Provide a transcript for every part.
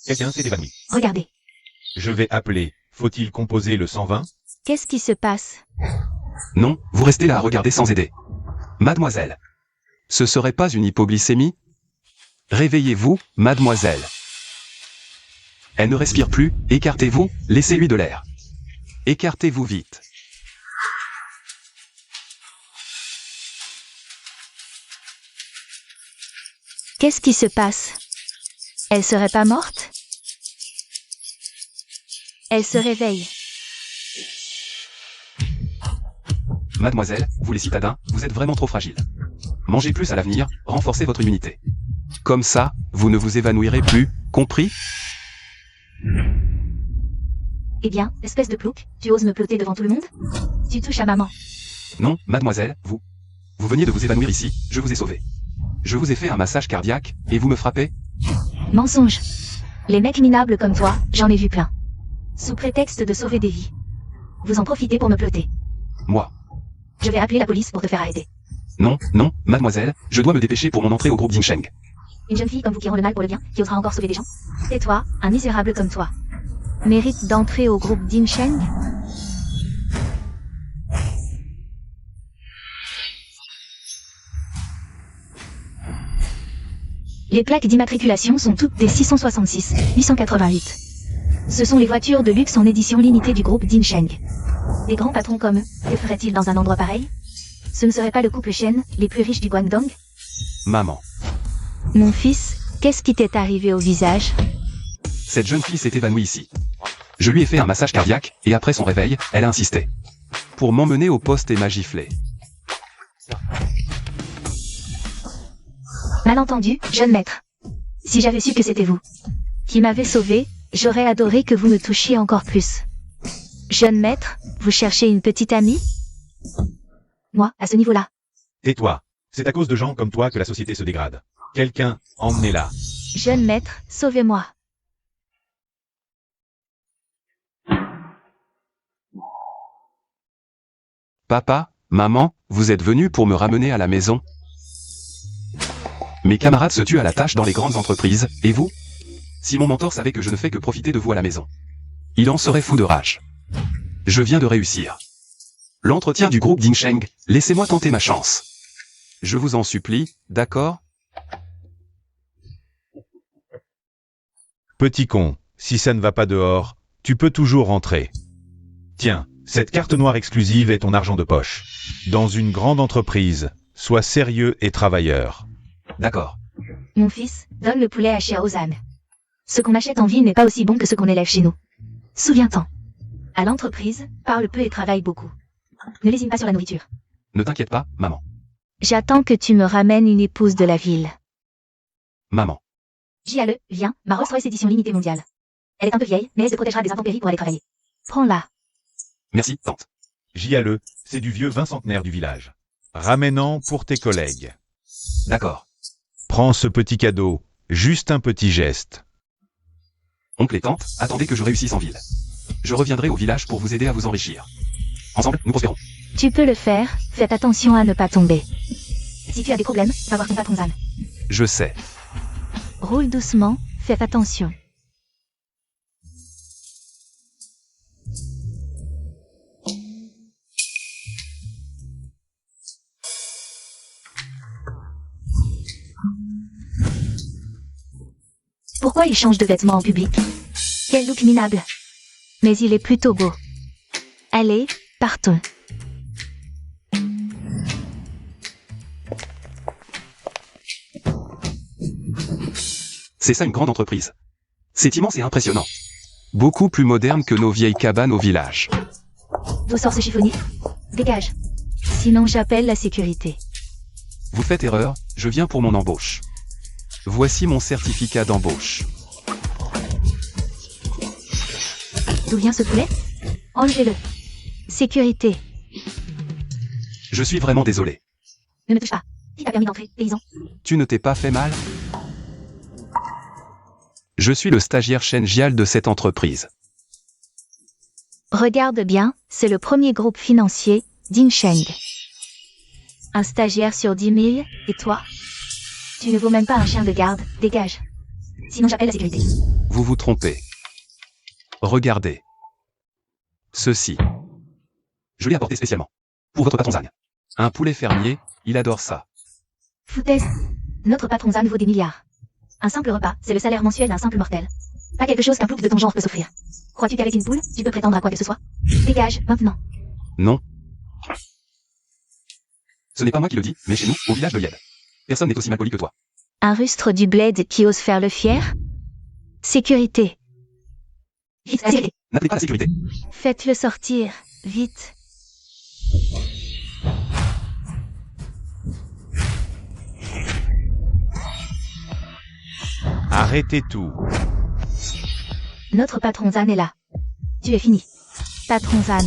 Quelqu'un s'est évanoui. Regardez. Je vais appeler. Faut-il composer le 120? Qu'est-ce qui se passe? Non, vous restez là à regarder sans aider. Mademoiselle. Ce serait pas une hypoglycémie? Réveillez-vous, mademoiselle. Elle ne respire plus, écartez-vous, laissez-lui de l'air. Écartez-vous vite. Qu'est-ce qui se passe? Elle serait pas morte? Elle se réveille. Mademoiselle, vous les citadins, vous êtes vraiment trop fragile. Mangez plus à l'avenir, renforcez votre immunité. Comme ça, vous ne vous évanouirez plus, compris? Eh bien, espèce de plouc, tu oses me ploter devant tout le monde? Tu touches à maman. Non, mademoiselle, vous. Vous veniez de vous évanouir ici, je vous ai sauvé. Je vous ai fait un massage cardiaque, et vous me frappez? Mensonge. Les mecs minables comme toi, j'en ai vu plein. Sous prétexte de sauver des vies. Vous en profitez pour me ploter. Moi. Je vais appeler la police pour te faire arrêter. Non, non, mademoiselle, je dois me dépêcher pour mon entrée au groupe Dinsheng. Une jeune fille comme vous qui rend le mal pour le bien, qui osera encore sauver des gens? Et toi, un misérable comme toi, mérite d'entrer au groupe Dinsheng? Les plaques d'immatriculation sont toutes des 666 888. Ce sont les voitures de luxe en édition limitée du groupe Dinsheng. Des grands patrons comme eux, que feraient-ils dans un endroit pareil? Ce ne serait pas le couple Shen, les plus riches du Guangdong? Maman. Mon fils, qu'est-ce qui t'est arrivé au visage? Cette jeune fille s'est évanouie ici. Je lui ai fait un massage cardiaque, et après son réveil, elle a insisté. Pour m'emmener au poste et m'a giflé. Malentendu, jeune maître. Si j'avais su que c'était vous qui m'avez sauvé, j'aurais adoré que vous me touchiez encore plus. Jeune maître, vous cherchez une petite amie? Moi, à ce niveau-là. Tais-toi. C'est à cause de gens comme toi que la société se dégrade. Quelqu'un, emmenez-la. Jeune maître, sauvez-moi. Papa, maman, vous êtes venus pour me ramener à la maison? Mes camarades se tuent à la tâche dans les grandes entreprises, et vous? Si mon mentor savait que je ne fais que profiter de vous à la maison, il en serait fou de rage. Je viens de réussir l'entretien du groupe Dinsheng, laissez-moi tenter ma chance. Je vous en supplie, d'accord? Petit con, si ça ne va pas dehors, tu peux toujours rentrer. Tiens, cette carte noire exclusive est ton argent de poche. Dans une grande entreprise, sois sérieux et travailleur. D'accord. Mon fils, donne le poulet à Xiaozan. Ce qu'on achète en ville n'est pas aussi bon que ce qu'on élève chez nous. Souviens-t'en. À l'entreprise, parle peu et travaille beaucoup. Ne lésine pas sur la nourriture. Ne t'inquiète pas, maman. J'attends que tu me ramènes une épouse de la ville. Maman. J.A.L.E., viens, ma Rolls-Royce édition limitée mondiale. Elle est un peu vieille, mais elle se protégera des intempéries pour aller travailler. Prends-la. Merci, tante. J.A.L.E., c'est du vieux vincentenaire du village. Ramène-en pour tes collègues. D'accord. Prends ce petit cadeau, juste un petit geste. Oncle et tante, attendez que je réussisse en ville. Je reviendrai au village pour vous aider à vous enrichir. Ensemble, nous prospérons. Tu peux le faire, faites attention à ne pas tomber. Si tu as des problèmes, va voir ton patron Zan. Je sais. Roule doucement, fais attention. Pourquoi il change de vêtements en public? Quel look minable. Mais il est plutôt beau. Allez, partons. C'est ça une grande entreprise. C'est immense et impressionnant. Beaucoup plus moderne que nos vieilles cabanes au village. D'où sort ce chiffonnier? Dégage. Sinon j'appelle la sécurité. Vous faites erreur, je viens pour mon embauche. Voici mon certificat d'embauche. D'où vient ce poulet? Enlevez-le. Sécurité. Je suis vraiment désolé. Ne me touche pas. Qui t'a permis d'entrer, paysan? Tu ne t'es pas fait mal? Je suis le stagiaire Shen Jial de cette entreprise. Regarde bien, c'est le premier groupe financier, Dinsheng. Un stagiaire sur 10 000, et toi? Tu ne vaux même pas un chien de garde, dégage. Sinon j'appelle la sécurité. Vous vous trompez. Regardez. Ceci. Je l'ai apporté spécialement. Pour votre patron Zan. Un poulet fermier, il adore ça. Foutaise. Notre patron Zan vaut des milliards. Un simple repas, c'est le salaire mensuel d'un simple mortel. Pas quelque chose qu'un plouc de ton genre peut s'offrir. Crois-tu qu'avec une poule, tu peux prétendre à quoi que ce soit? Dégage, maintenant. Non. Ce n'est pas moi qui le dis, mais chez nous, au village de Lied. Personne n'est aussi mal poli que toi. Un rustre du bled qui ose faire le fier? Sécurité. Vite, allez. N'appelez pas la sécurité. Faites-le sortir, vite. Arrêtez tout. Notre patron Zan est là. Tu es fini. Patron Zan.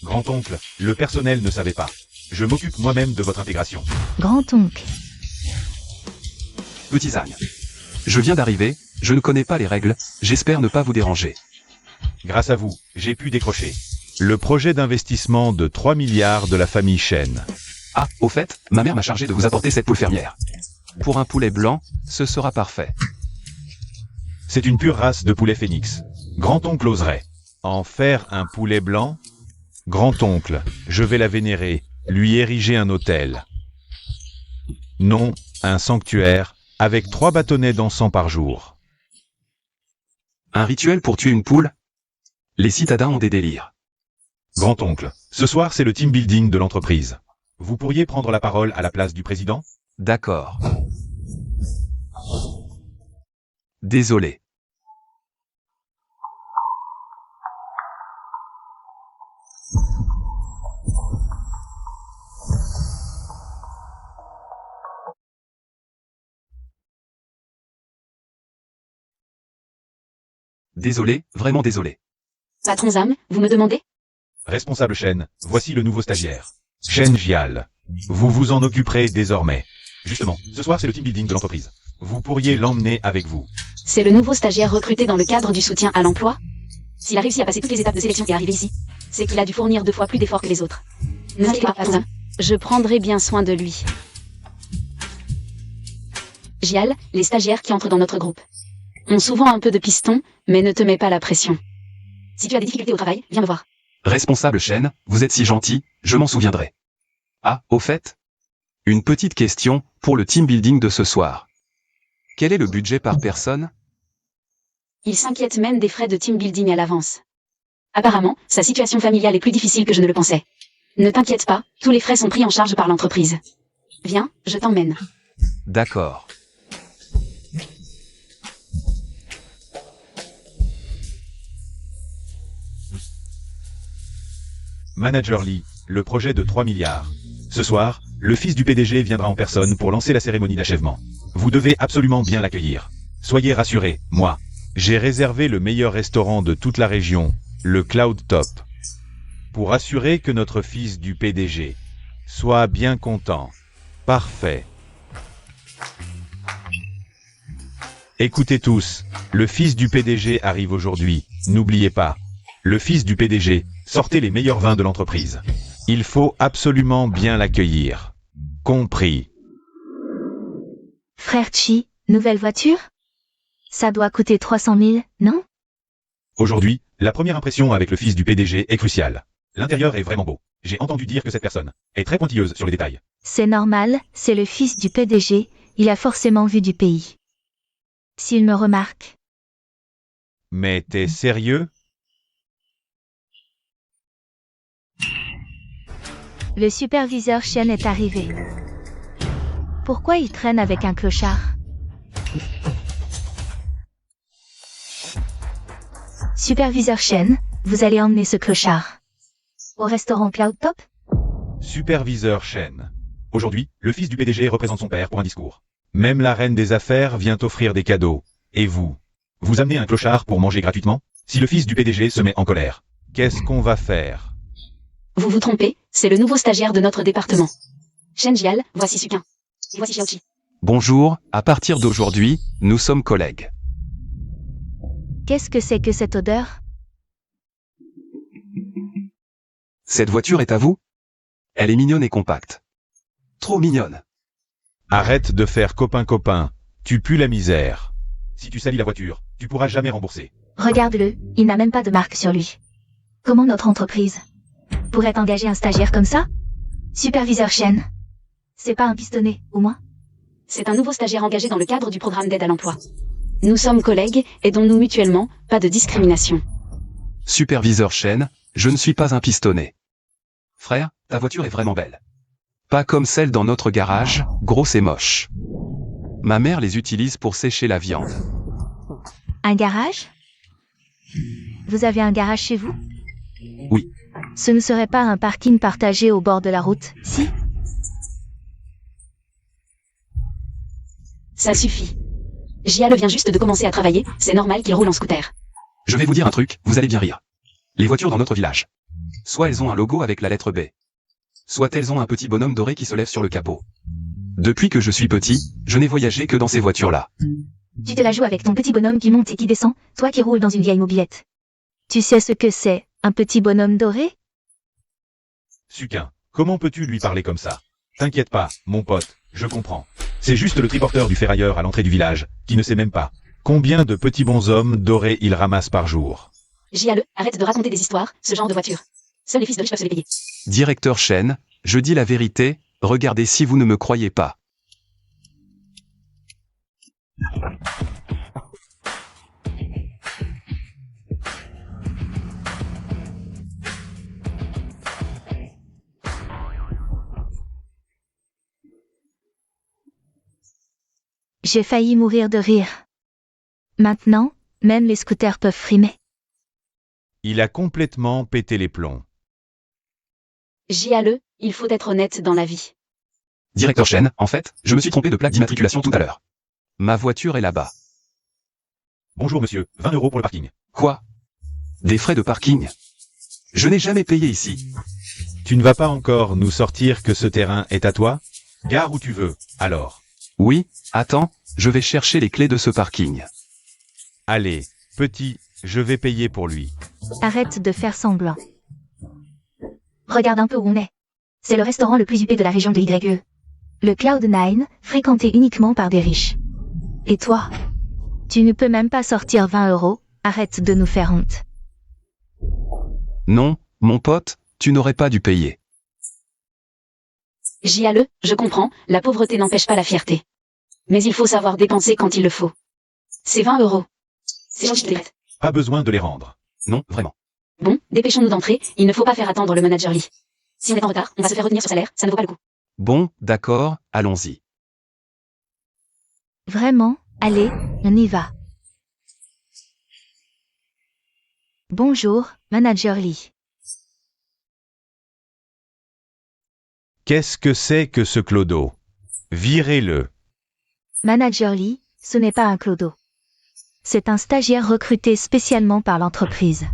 Grand-oncle, le personnel ne savait pas. Je m'occupe moi-même de votre intégration. Grand-oncle. Petit Zan. Je viens d'arriver, je ne connais pas les règles, j'espère ne pas vous déranger. Grâce à vous, j'ai pu décrocher. Le projet d'investissement de 3 milliards de la famille Shen. Ah, au fait, ma mère m'a chargé de vous apporter cette poule fermière. Pour un poulet blanc, ce sera parfait. C'est une pure race de poulet phénix. Grand-oncle oserait. En faire un poulet blanc? Grand-oncle, je vais la vénérer, lui ériger un autel. Non, un sanctuaire, avec 3 bâtonnets d'encens par jour. Un rituel pour tuer une poule? Les citadins ont des délires. Grand-oncle, ce soir c'est le team building de l'entreprise. Vous pourriez prendre la parole à la place du président? D'accord. Désolé. Désolé, vraiment désolé. Patron Zan, vous me demandez? Responsable Shen, voici le nouveau stagiaire. Shen Jial. Vous vous en occuperez désormais. Justement, ce soir c'est le team building de l'entreprise. Vous pourriez l'emmener avec vous. C'est le nouveau stagiaire recruté dans le cadre du soutien à l'emploi? S'il a réussi à passer toutes les étapes de sélection et arriver ici, c'est qu'il a dû fournir 2 fois plus d'efforts que les autres. Ne t'inquiète pas, patron Zan. Je prendrai bien soin de lui. Jial, les stagiaires qui entrent dans notre groupe ont souvent un peu de piston, mais ne te mets pas la pression. Si tu as des difficultés au travail, viens me voir. Responsable Shen, vous êtes si gentil, je m'en souviendrai. Ah, au fait? Une petite question, pour le team building de ce soir. Quel est le budget par personne? Il s'inquiète même des frais de team building à l'avance. Apparemment, sa situation familiale est plus difficile que je ne le pensais. Ne t'inquiète pas, tous les frais sont pris en charge par l'entreprise. Viens, je t'emmène. D'accord. Manager Lee, le projet de 3 milliards. Ce soir, le fils du PDG viendra en personne pour lancer la cérémonie d'achèvement. Vous devez absolument bien l'accueillir. Soyez rassurés, moi, j'ai réservé le meilleur restaurant de toute la région, le Cloud Top, pour assurer que notre fils du PDG soit bien content. Parfait. Écoutez tous, le fils du PDG arrive aujourd'hui, n'oubliez pas. Le fils du PDG, sortez les meilleurs vins de l'entreprise. Il faut absolument bien l'accueillir. Compris. Frère Chi, nouvelle voiture? Ça doit coûter 300 000, non? Aujourd'hui, la première impression avec le fils du PDG est cruciale. L'intérieur est vraiment beau. J'ai entendu dire que cette personne est très pointilleuse sur les détails. C'est normal, c'est le fils du PDG, il a forcément vu du pays. S'il me remarque. Mais t'es sérieux? Le superviseur Shen est arrivé. Pourquoi il traîne avec un clochard? Superviseur Shen, vous allez emmener ce clochard au restaurant Cloud Top? Superviseur Shen. Aujourd'hui, le fils du PDG représente son père pour un discours. Même la reine des affaires vient offrir des cadeaux. Et vous? Vous amenez un clochard pour manger gratuitement? Si le fils du PDG se met en colère, qu'est-ce qu'on va faire? Vous vous trompez, c'est le nouveau stagiaire de notre département. Shen Jial, voici Sukin. Et voici Xiaoqi. Bonjour, à partir d'aujourd'hui, nous sommes collègues. Qu'est-ce que c'est que cette odeur? Cette voiture est à vous? Elle est mignonne et compacte. Trop mignonne. Arrête de faire copain-copain, tu pues la misère. Si tu salis la voiture, tu pourras jamais rembourser. Regarde-le, il n'a même pas de marque sur lui. Comment notre entreprise pourrait engager un stagiaire comme ça? Superviseur Shen. C'est pas un pistonné, au moins? C'est un nouveau stagiaire engagé dans le cadre du programme d'aide à l'emploi. Nous sommes collègues, aidons-nous mutuellement, pas de discrimination. Superviseur Shen, je ne suis pas un pistonné. Frère, ta voiture est vraiment belle. Pas comme celle dans notre garage, grosse et moche. Ma mère les utilise pour sécher la viande. Un garage? Vous avez un garage chez vous? Oui. Ce ne serait pas un parking partagé au bord de la route, si? Ça suffit. Jiale vient juste de commencer à travailler, c'est normal qu'il roule en scooter. Je vais vous dire un truc, vous allez bien rire. Les voitures dans notre village. Soit elles ont un logo avec la lettre B. Soit elles ont un petit bonhomme doré qui se lève sur le capot. Depuis que je suis petit, je n'ai voyagé que dans ces voitures-là. Tu te la joues avec ton petit bonhomme qui monte et qui descend, toi qui roules dans une vieille mobilette. Tu sais ce que c'est, un petit bonhomme doré? Suquin, comment peux-tu lui parler comme ça? T'inquiète pas, mon pote, je comprends. C'est juste le triporteur du ferrailleur à l'entrée du village, qui ne sait même pas combien de petits bonshommes dorés il ramasse par jour. Jiale, arrête de raconter des histoires, ce genre de voiture. Seuls les fils de riches peuvent se les payer. Directeur Shen, je dis la vérité, regardez si vous ne me croyez pas. J'ai failli mourir de rire. Maintenant, même les scooters peuvent frimer. Il a complètement pété les plombs. Jiale, il faut être honnête dans la vie. Directeur Shen, en fait, je me suis trompé de plaque d'immatriculation tout à l'heure. Ma voiture est là-bas. Bonjour monsieur, 20 € pour le parking. Quoi? Des frais de parking? Je n'ai jamais payé ici. Tu ne vas pas encore nous sortir que ce terrain est à toi? Gare où tu veux, alors. Oui, attends, je vais chercher les clés de ce parking. Allez, petit, je vais payer pour lui. Arrête de faire semblant. Regarde un peu où on est. C'est le restaurant le plus huppé de la région de YE. Le Cloud9, fréquenté uniquement par des riches. Et toi? Tu ne peux même pas sortir 20 €, arrête de nous faire honte. Non, mon pote, tu n'aurais pas dû payer. Jiale, je comprends, la pauvreté n'empêche pas la fierté. Mais il faut savoir dépenser quand il le faut. C'est 20 €. C'est gentil. Pas besoin de les rendre. Non, vraiment. Bon, dépêchons-nous d'entrer, il ne faut pas faire attendre le manager Lee. Si on est en retard, on va se faire retenir sur salaire, ça ne vaut pas le coup. Bon, d'accord, allons-y. Vraiment? Allez, on y va. Bonjour, manager Lee. Qu'est-ce que c'est que ce clodo? Virez-le. Manager Lee, ce n'est pas un clodo. C'est un stagiaire recruté spécialement par l'entreprise.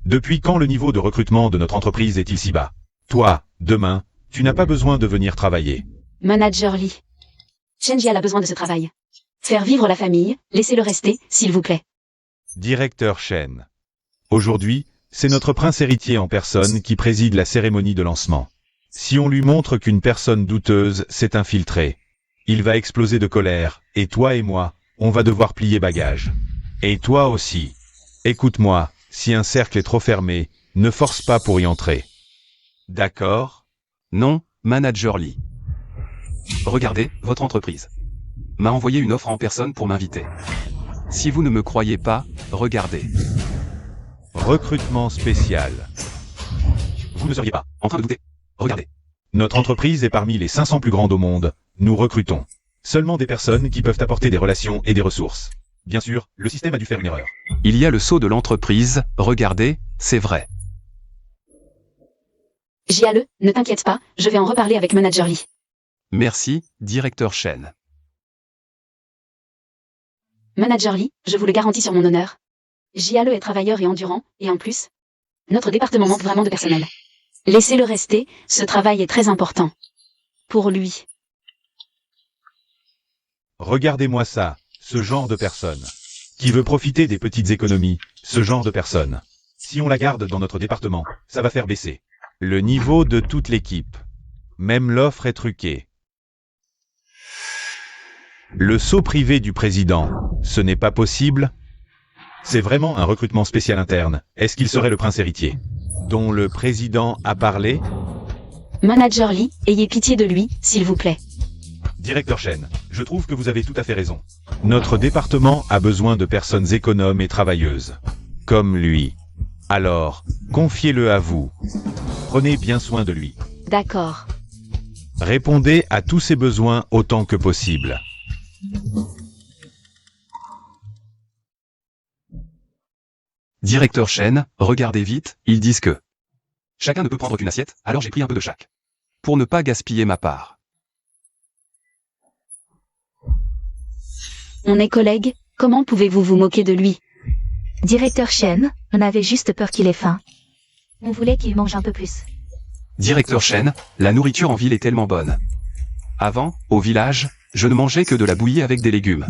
Depuis quand le niveau de recrutement de notre entreprise est-il si bas? Toi, demain, tu n'as pas besoin de venir travailler. Manager Lee. Shen Jiale a besoin de ce travail. Faire vivre la famille, laissez-le rester, s'il vous plaît. Directeur Shen. Aujourd'hui, c'est notre prince héritier en personne qui préside la cérémonie de lancement. Si on lui montre qu'une personne douteuse s'est infiltrée, il va exploser de colère, et toi et moi, on va devoir plier bagage. Et toi aussi. Écoute-moi, si un cercle est trop fermé, ne force pas pour y entrer. D'accord? Non, manager Lee. Regardez, votre entreprise m'a envoyé une offre en personne pour m'inviter. Si vous ne me croyez pas, regardez. Recrutement spécial. Vous ne seriez pas En train de douter. Regardez. Notre entreprise est parmi les 500 plus grandes au monde. Nous recrutons seulement des personnes qui peuvent apporter des relations et des ressources. Bien sûr, le système a dû faire une erreur. Il y a le sceau de l'entreprise, regardez, c'est vrai. Jiale, ne t'inquiète pas, je vais en reparler avec manager Lee. Merci, directeur Shen. Manager Lee, je vous le garantis sur mon honneur. Jiale est travailleur et endurant, et en plus, notre département manque vraiment de personnel. Laissez-le rester, ce travail est très important. Pour lui. Regardez-moi ça, ce genre de personne. Qui veut profiter des petites économies, ce genre de personne. Si on la garde dans notre département, ça va faire baisser le niveau de toute l'équipe. Même l'offre est truquée. Le sceau privé du président, ce n'est pas possible? C'est vraiment un recrutement spécial interne. Est-ce qu'il serait le prince héritier dont le président a parlé? Manager Lee, ayez pitié de lui, s'il vous plaît. Directeur Chen, je trouve que vous avez tout à fait raison. Notre département a besoin de personnes économes et travailleuses. Comme lui. Alors, confiez-le à vous. Prenez bien soin de lui. D'accord. Répondez à tous ses besoins autant que possible. Directeur Chen, regardez vite, ils disent que chacun ne peut prendre qu'une assiette, alors j'ai pris un peu de chaque. Pour ne pas gaspiller ma part. On est collègues, comment pouvez-vous vous moquer de lui? Directeur Chen, on avait juste peur qu'il ait faim. On voulait qu'il mange un peu plus. Directeur Chen, la nourriture en ville est tellement bonne. Avant, au village, je ne mangeais que de la bouillie avec des légumes.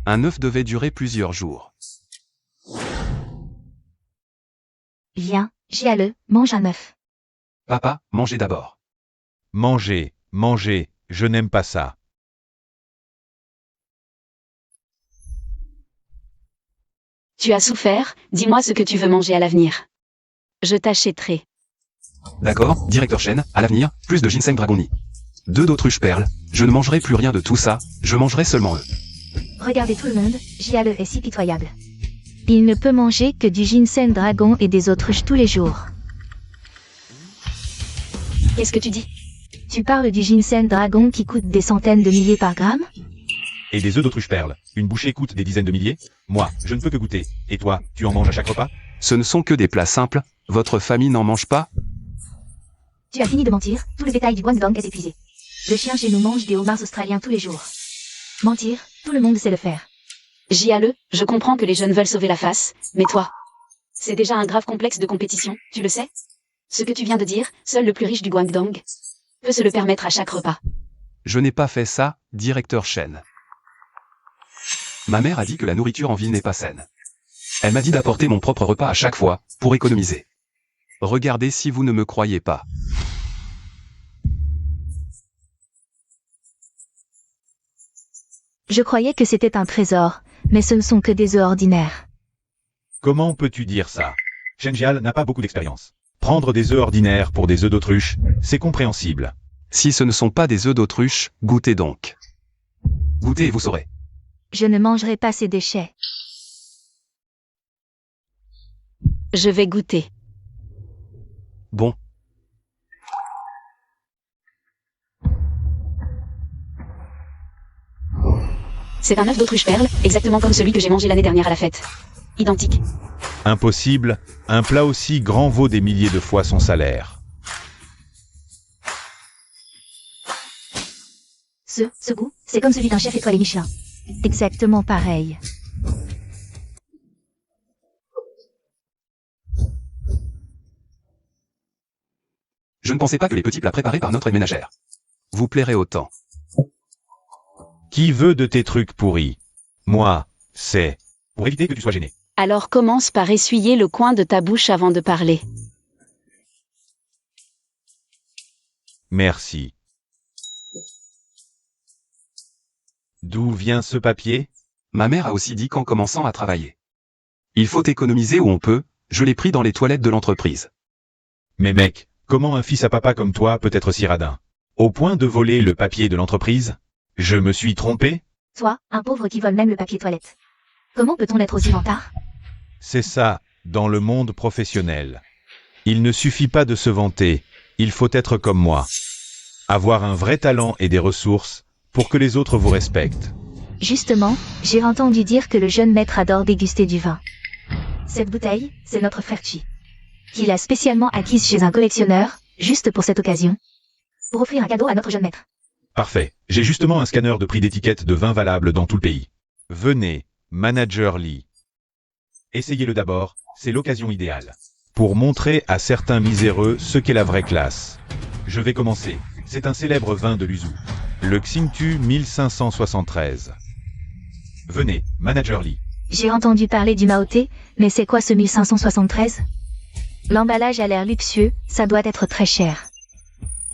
Un œuf devait durer plusieurs jours. Viens, Jiale, mange un œuf. Papa, mangez d'abord. Mangez, mangez, je n'aime pas ça. Tu as souffert, dis-moi ce que tu veux manger à l'avenir. Je t'achèterai. D'accord, directeur Chen, à l'avenir, plus de ginseng dragoni. 2 d'autruche perles, je ne mangerai plus rien de tout ça, je mangerai seulement eux. Regardez tout le monde, Jiale est si pitoyable. Il ne peut manger que du ginseng dragon et des autruches tous les jours. Qu'est-ce que tu dis? Tu parles du ginseng dragon qui coûte des centaines de milliers par gramme? Et des œufs d'autruche perles. Une bouchée coûte des dizaines de milliers? Moi, je ne peux que goûter. Et toi, tu en manges à chaque repas? Ce ne sont que des plats simples, votre famille n'en mange pas? Tu as fini de mentir, tout le bétail du Guangdong est épuisé. Le chien chez nous mange des homards australiens tous les jours. Mentir, tout le monde sait le faire. Jiale, je comprends que les jeunes veulent sauver la face, mais toi, c'est déjà un grave complexe de compétition, tu le sais? Ce que tu viens de dire, seul le plus riche du Guangdong peut se le permettre à chaque repas. Je n'ai pas fait ça, directeur Chen. Ma mère a dit que la nourriture en ville n'est pas saine. Elle m'a dit d'apporter mon propre repas à chaque fois, pour économiser. Regardez si vous ne me croyez pas. Je croyais que c'était un trésor, mais ce ne sont que des œufs ordinaires. Comment peux-tu dire ça? Chen Jiale n'a pas beaucoup d'expérience. Prendre des œufs ordinaires pour des œufs d'autruche, c'est compréhensible. Si ce ne sont pas des œufs d'autruche, goûtez donc. Goûtez et vous saurez. Je ne mangerai pas ces déchets. Je vais goûter. Bon. C'est un œuf d'autruche perle, exactement comme celui que j'ai mangé l'année dernière à la fête. Identique. Impossible, un plat aussi grand vaut des milliers de fois son salaire. Ce goût, c'est comme celui d'un chef étoilé Michelin. Exactement pareil. Je ne pensais pas que les petits plats préparés par notre aide-ménagère vous plairaient autant. Qui veut de tes trucs pourris? Moi, c'est pour éviter que tu sois gêné. Alors commence par essuyer le coin de ta bouche avant de parler. Merci. D'où vient ce papier? Ma mère a aussi dit qu'en commençant à travailler, il faut économiser où on peut, je l'ai pris dans les toilettes de l'entreprise. Mais mec, comment un fils à papa comme toi peut être si radin? Au point de voler le papier de l'entreprise? Je me suis trompé? Toi, un pauvre qui vole même le papier toilette. Comment peut-on être aussi vantard? C'est ça, dans le monde professionnel. Il ne suffit pas de se vanter, il faut être comme moi. Avoir un vrai talent et des ressources, pour que les autres vous respectent. Justement, j'ai entendu dire que le jeune maître adore déguster du vin. Cette bouteille, c'est notre frère Chi. Qu'il a spécialement acquise chez un collectionneur, juste pour cette occasion. Pour offrir un cadeau à notre jeune maître. Parfait, j'ai justement un scanner de prix d'étiquette de vin valable dans tout le pays. Venez, Manager Lee. Essayez-le d'abord, c'est l'occasion idéale. Pour montrer à certains miséreux ce qu'est la vraie classe. Je vais commencer. C'est un célèbre vin de l'Uzhou. Le Xingtu 1573. Venez, Manager Lee. J'ai entendu parler du Maoté, mais c'est quoi ce 1573? L'emballage a l'air luxueux, ça doit être très cher.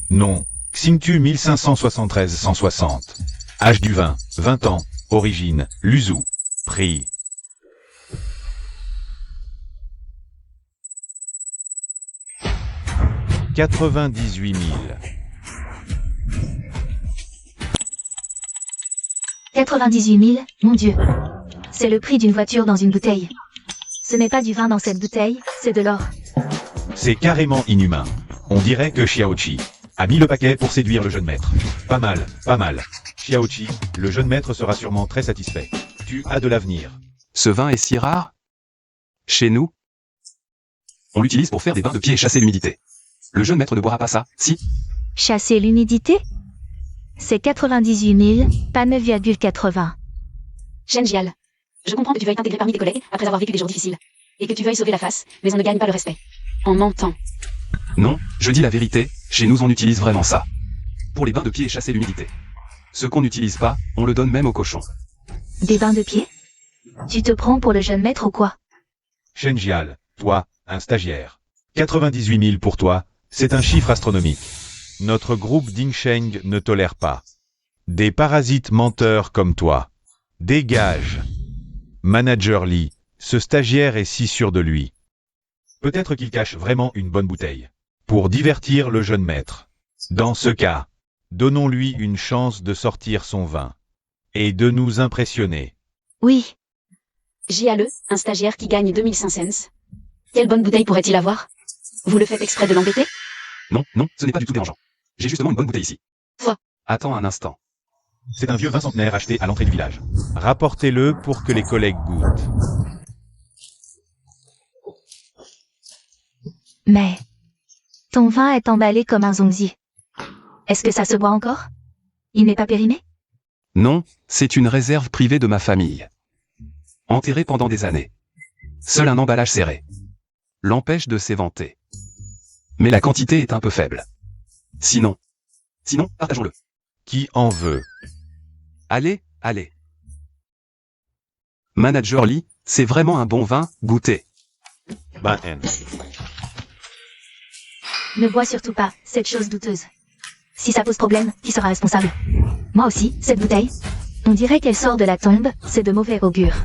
Non, Xingtu 1573-160. Âge du vin, 20 ans. Origine, Luzou. Prix. « 98 000. 98 000, mon Dieu. C'est le prix d'une voiture dans une bouteille. Ce n'est pas du vin dans cette bouteille, c'est de l'or. C'est carrément inhumain. On dirait que Xiaoqi a mis le paquet pour séduire le jeune maître. Pas mal, pas mal. Xiaoqi, le jeune maître sera sûrement très satisfait. Tu as de l'avenir. Ce vin est si rare? Chez nous, on l'utilise pour faire des bains de pied et chasser l'humidité. Le jeune maître ne boira pas ça, si? Chasser l'humidité? C'est 98 000, pas 9,80. Shenjial. Je comprends que tu veuilles t'intégrer parmi tes collègues après avoir vécu des jours difficiles. Et que tu veuilles sauver la face, mais on ne gagne pas le respect. En mentant. Non, je dis la vérité, chez nous on utilise vraiment ça. Pour les bains de pied et chasser l'humidité. Ce qu'on n'utilise pas, on le donne même aux cochons. Des bains de pied? Tu te prends pour le jeune maître ou quoi? Shenjial, toi, un stagiaire. 98 000 pour toi, c'est un chiffre astronomique. Notre groupe Dingsheng ne tolère pas des parasites menteurs comme toi. Dégage. Manager Lee, ce stagiaire est si sûr de lui. Peut-être qu'il cache vraiment une bonne bouteille. Pour divertir le jeune maître. Dans ce cas, donnons-lui une chance de sortir son vin. Et de nous impressionner. Oui. JALE, un stagiaire qui gagne 2500 cents. Quelle bonne bouteille pourrait-il avoir? Vous le faites exprès de l'embêter? Non, non, ce n'est pas du tout dérangeant. J'ai justement une bonne bouteille ici. Toi. Attends un instant. C'est un vieux vin centenaire acheté à l'entrée du village. Rapportez-le pour que les collègues goûtent. Mais... ton vin est emballé comme un zongzi. Est-ce que ça se boit encore? Il n'est pas périmé? Non, c'est une réserve privée de ma famille. Enterrée pendant des années. Seul un emballage serré l'empêche de s'éventer. Mais la quantité est un peu faible. Sinon, partageons-le. Qui en veut? Allez, allez. Manager Lee, c'est vraiment un bon vin, goûtez. Ben, Ne bois surtout pas, cette chose douteuse. Si ça pose problème, qui sera responsable? Moi aussi, cette bouteille. On dirait qu'elle sort de la tombe, c'est de mauvais augure.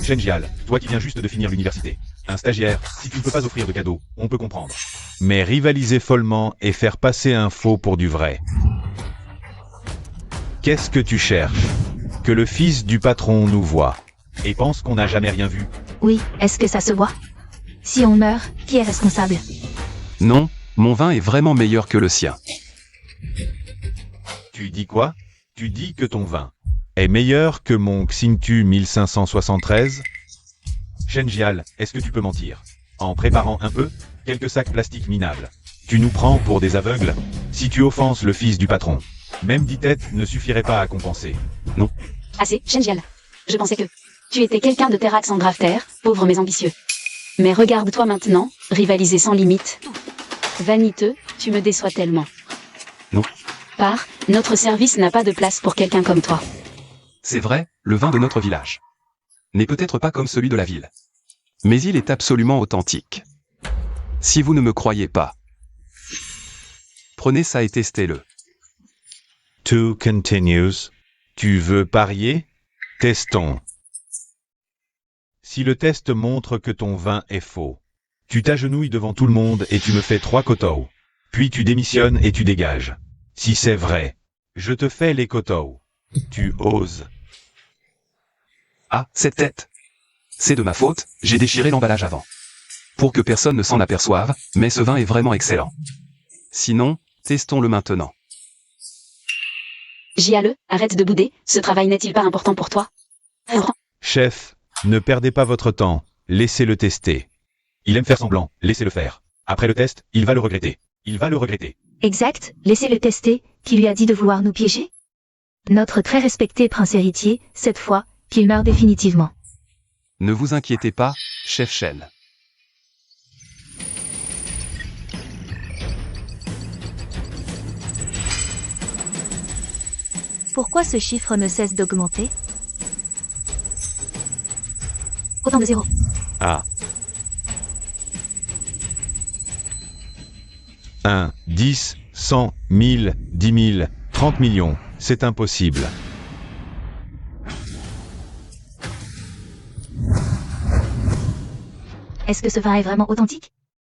Shenjial, toi qui viens juste de finir l'université. Un stagiaire, si tu ne peux pas offrir de cadeaux, on peut comprendre. Mais rivaliser follement et faire passer un faux pour du vrai. Qu'est-ce que tu cherches? Que le fils du patron nous voie. Et pense qu'on n'a jamais rien vu. Oui, est-ce que ça se voit? Si on meurt, qui est responsable? Non, mon vin est vraiment meilleur que le sien. Tu dis quoi? Tu dis que ton vin est meilleur que mon Xingtu 1573? Shenjial, est-ce que tu peux mentir? En préparant un peu, quelques sacs plastiques minables. Tu nous prends pour des aveugles? Si tu offenses le fils du patron, même 10 têtes ne suffiraient pas à compenser. Non. Assez, Shenjial. Je pensais que tu étais quelqu'un de terrax en grave terre, pauvre mais ambitieux. Mais regarde-toi maintenant, rivaliser sans limite. Vaniteux, tu me déçois tellement. Non. Notre service n'a pas de place pour quelqu'un comme toi. C'est vrai, le vin de notre village n'est peut-être pas comme celui de la ville. Mais il est absolument authentique. Si vous ne me croyez pas, prenez ça et testez-le. To continues. Tu veux parier? Testons. Si le test montre que ton vin est faux, tu t'agenouilles devant tout le monde et tu me fais 3 kotou. Puis tu démissionnes et tu dégages. Si c'est vrai, je te fais les kotou. Tu oses. Ah, cette tête. C'est de ma faute, j'ai déchiré l'emballage avant. Pour que personne ne s'en aperçoive, mais ce vin est vraiment excellent. Sinon, testons-le maintenant. JALE, arrête de bouder, ce travail n'est-il pas important pour toi? Chef, ne perdez pas votre temps, laissez-le tester. Il aime faire semblant, laissez-le faire. Après le test, il va le regretter. Il va le regretter. Exact, laissez-le tester, qui lui a dit de vouloir nous piéger? Notre très respecté prince héritier, cette fois, qu'il meurt définitivement. Ne vous inquiétez pas, chef Shen. Pourquoi ce chiffre ne cesse d'augmenter? Autant de zéros. Ah. 1, 10, 100, 1000, 10 000, 30 millions, c'est impossible. Est-ce que ce vin est vraiment authentique?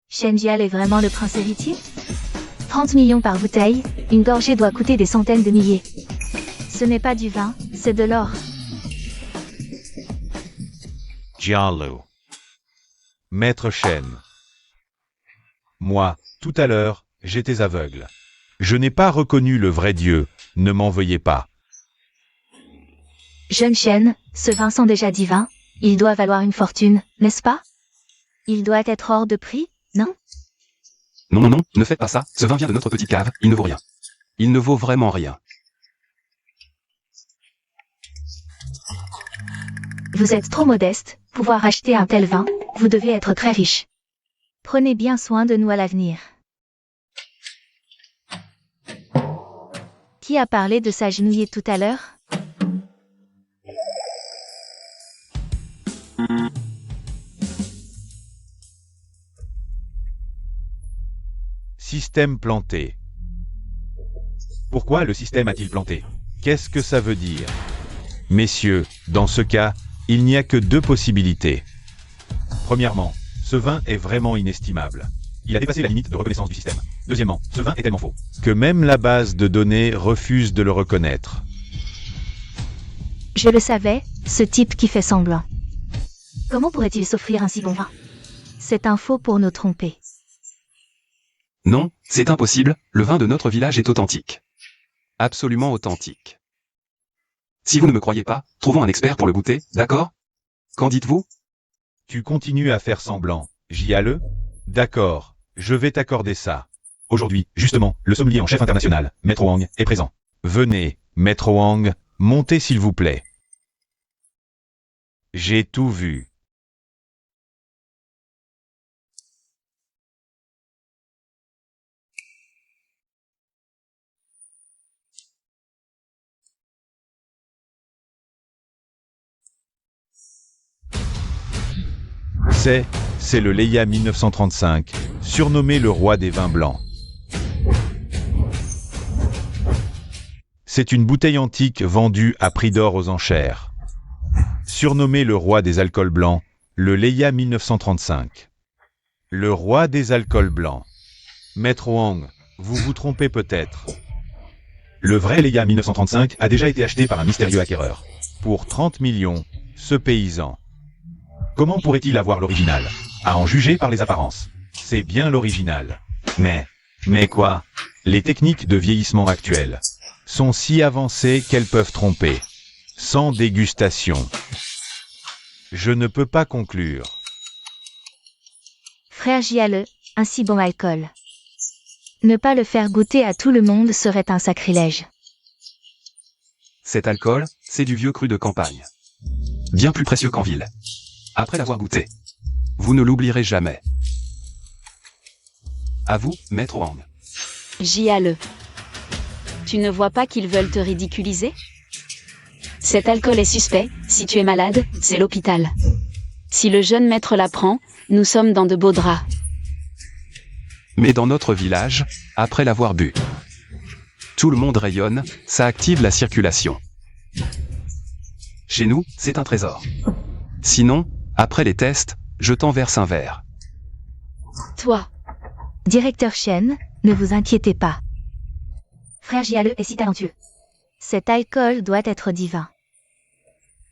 Shen Jial est vraiment le prince héritier? 30 millions par bouteille, une gorgée doit coûter des centaines de milliers. Ce n'est pas du vin, c'est de l'or. Jialu. Maître Shen. Moi, tout à l'heure, j'étais aveugle. Je n'ai pas reconnu le vrai Dieu, ne m'en veuillez pas. Jeune Shen, ce vin sent déjà divin, il doit valoir une fortune, n'est-ce pas? Il doit être hors de prix, non? Non, non, non, ne faites pas ça, ce vin vient de notre petite cave, il ne vaut rien. Il ne vaut vraiment rien. Vous êtes trop modeste, pouvoir acheter un tel vin, vous devez être très riche. Prenez bien soin de nous à l'avenir. Qui a parlé de s'agenouiller tout à l'heure? Système planté. Pourquoi le système a-t-il planté? Qu'est-ce que ça veut dire? Messieurs, dans ce cas, il n'y a que deux possibilités. Premièrement, ce vin est vraiment inestimable. Il a dépassé la limite de reconnaissance du système. Deuxièmement, ce vin est tellement faux que même la base de données refuse de le reconnaître. Je le savais, ce type qui fait semblant. Comment pourrait-il s'offrir un si bon vin? C'est un faux pour nous tromper. Non, c'est impossible, le vin de notre village est authentique. Absolument authentique. Si vous ne me croyez pas, trouvons un expert pour le goûter, d'accord? Qu'en dites-vous? Tu continues à faire semblant, Jiale? D'accord, je vais t'accorder ça. Aujourd'hui, justement, le sommelier en chef international, Maître Wang, est présent. Venez, Maître Wang, montez s'il vous plaît. J'ai tout vu. C'est le Leia 1935, surnommé le roi des vins blancs. C'est une bouteille antique vendue à prix d'or aux enchères. Surnommé le roi des alcools blancs, le Leia 1935. Le roi des alcools blancs. Maître Wang, vous vous trompez peut-être. Le vrai Leia 1935 a déjà été acheté par un mystérieux acquéreur. Pour 30 millions, ce paysan. Comment pourrait-il avoir l'original? À en juger par les apparences. C'est bien l'original. Mais quoi? Les techniques de vieillissement actuelles sont si avancées qu'elles peuvent tromper. Sans dégustation. Je ne peux pas conclure. Frère Jiale, un si bon alcool. Ne pas le faire goûter à tout le monde serait un sacrilège. Cet alcool, c'est du vieux cru de campagne. Bien plus précieux qu'en ville. Après l'avoir goûté. Vous ne l'oublierez jamais. À vous, Maître Wang. Jiale. Tu ne vois pas qu'ils veulent te ridiculiser? Cet alcool est suspect, si tu es malade, c'est l'hôpital. Si le jeune maître l'apprend, nous sommes dans de beaux draps. Mais dans notre village, après l'avoir bu, tout le monde rayonne, ça active la circulation. Chez nous, c'est un trésor. Sinon, après les tests, je t'en verse un verre. Toi, Directeur Shen, ne vous inquiétez pas. Frère Jiale est si talentueux. Cet alcool doit être divin.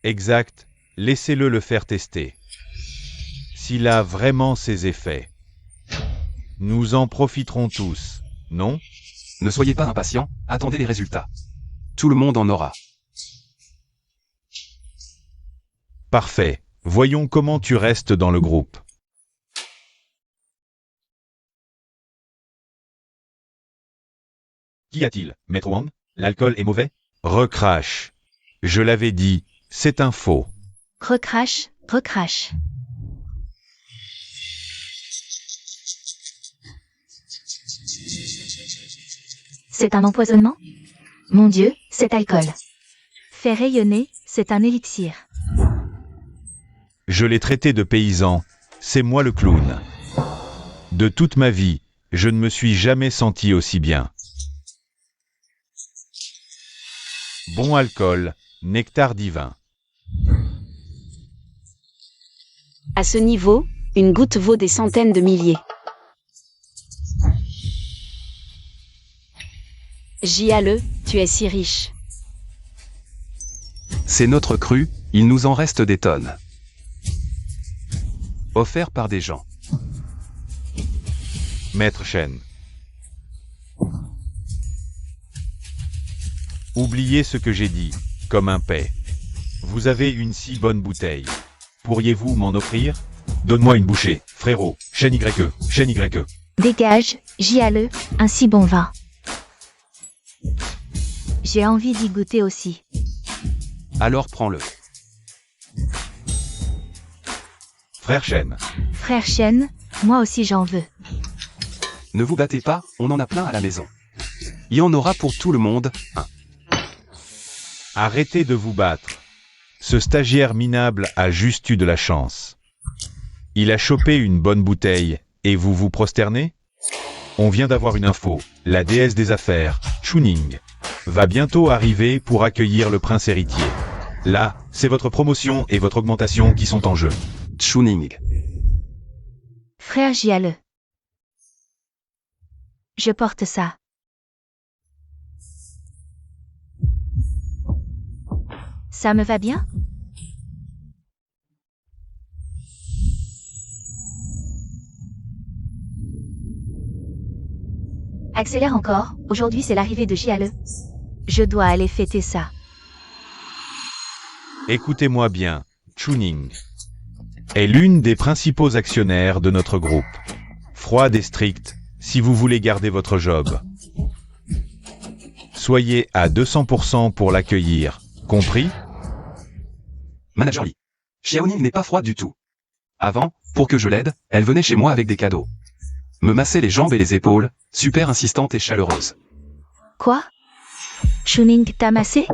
Exact, laissez-le le faire tester. S'il a vraiment ses effets. Nous en profiterons tous, non? Ne soyez pas impatients, attendez les résultats. Tout le monde en aura. Parfait. Voyons comment tu restes dans le groupe. Qu'y a-t-il, Maître Wang? L'alcool est mauvais? Recrache. Je l'avais dit, c'est un faux. Recrache, recrache. C'est un empoisonnement? Mon Dieu, cet alcool. Fait rayonner, c'est un élixir. Je l'ai traité de paysan, c'est moi le clown. De toute ma vie, je ne me suis jamais senti aussi bien. Bon alcool, nectar divin. à ce niveau, Une goutte vaut des centaines de milliers. Jiale, tu es si riche. C'est notre cru, il nous en reste des tonnes. Offert par des gens. Maître Shen. Oubliez ce que j'ai dit, comme un paix. Vous avez une si bonne bouteille. Pourriez-vous m'en offrir? Donne-moi une bouchée, frérot. Shen YE, Shen YE. Dégage, Jiale, un si bon vin. J'ai envie d'y goûter aussi. Alors prends-le. Frère Shen. Frère Shen, moi aussi j'en veux. Ne vous battez pas, on en a plein à la maison. Il y en aura pour tout le monde, un. Arrêtez de vous battre. Ce stagiaire minable a juste eu de la chance. Il a chopé une bonne bouteille, et vous vous prosternez? On vient d'avoir une info. La déesse des affaires, Chuning, va bientôt arriver pour accueillir le prince héritier. Là, c'est votre promotion et votre augmentation qui sont en jeu. Chuning. Frère Jiale. Je porte ça. Ça me va bien? Accélère encore, aujourd'hui c'est l'arrivée de Jiale. Je dois aller fêter ça. Écoutez-moi bien, Chuning est l'une des principaux actionnaires de notre groupe. Froide et stricte, si vous voulez garder votre job. Soyez à 200% pour l'accueillir, compris? Manager Lee. Xiaoning n'est pas froide du tout. Avant, pour que je l'aide, elle venait chez moi avec des cadeaux. Me massait les jambes et les épaules, super insistante et chaleureuse. Quoi? Chuning t'a massé?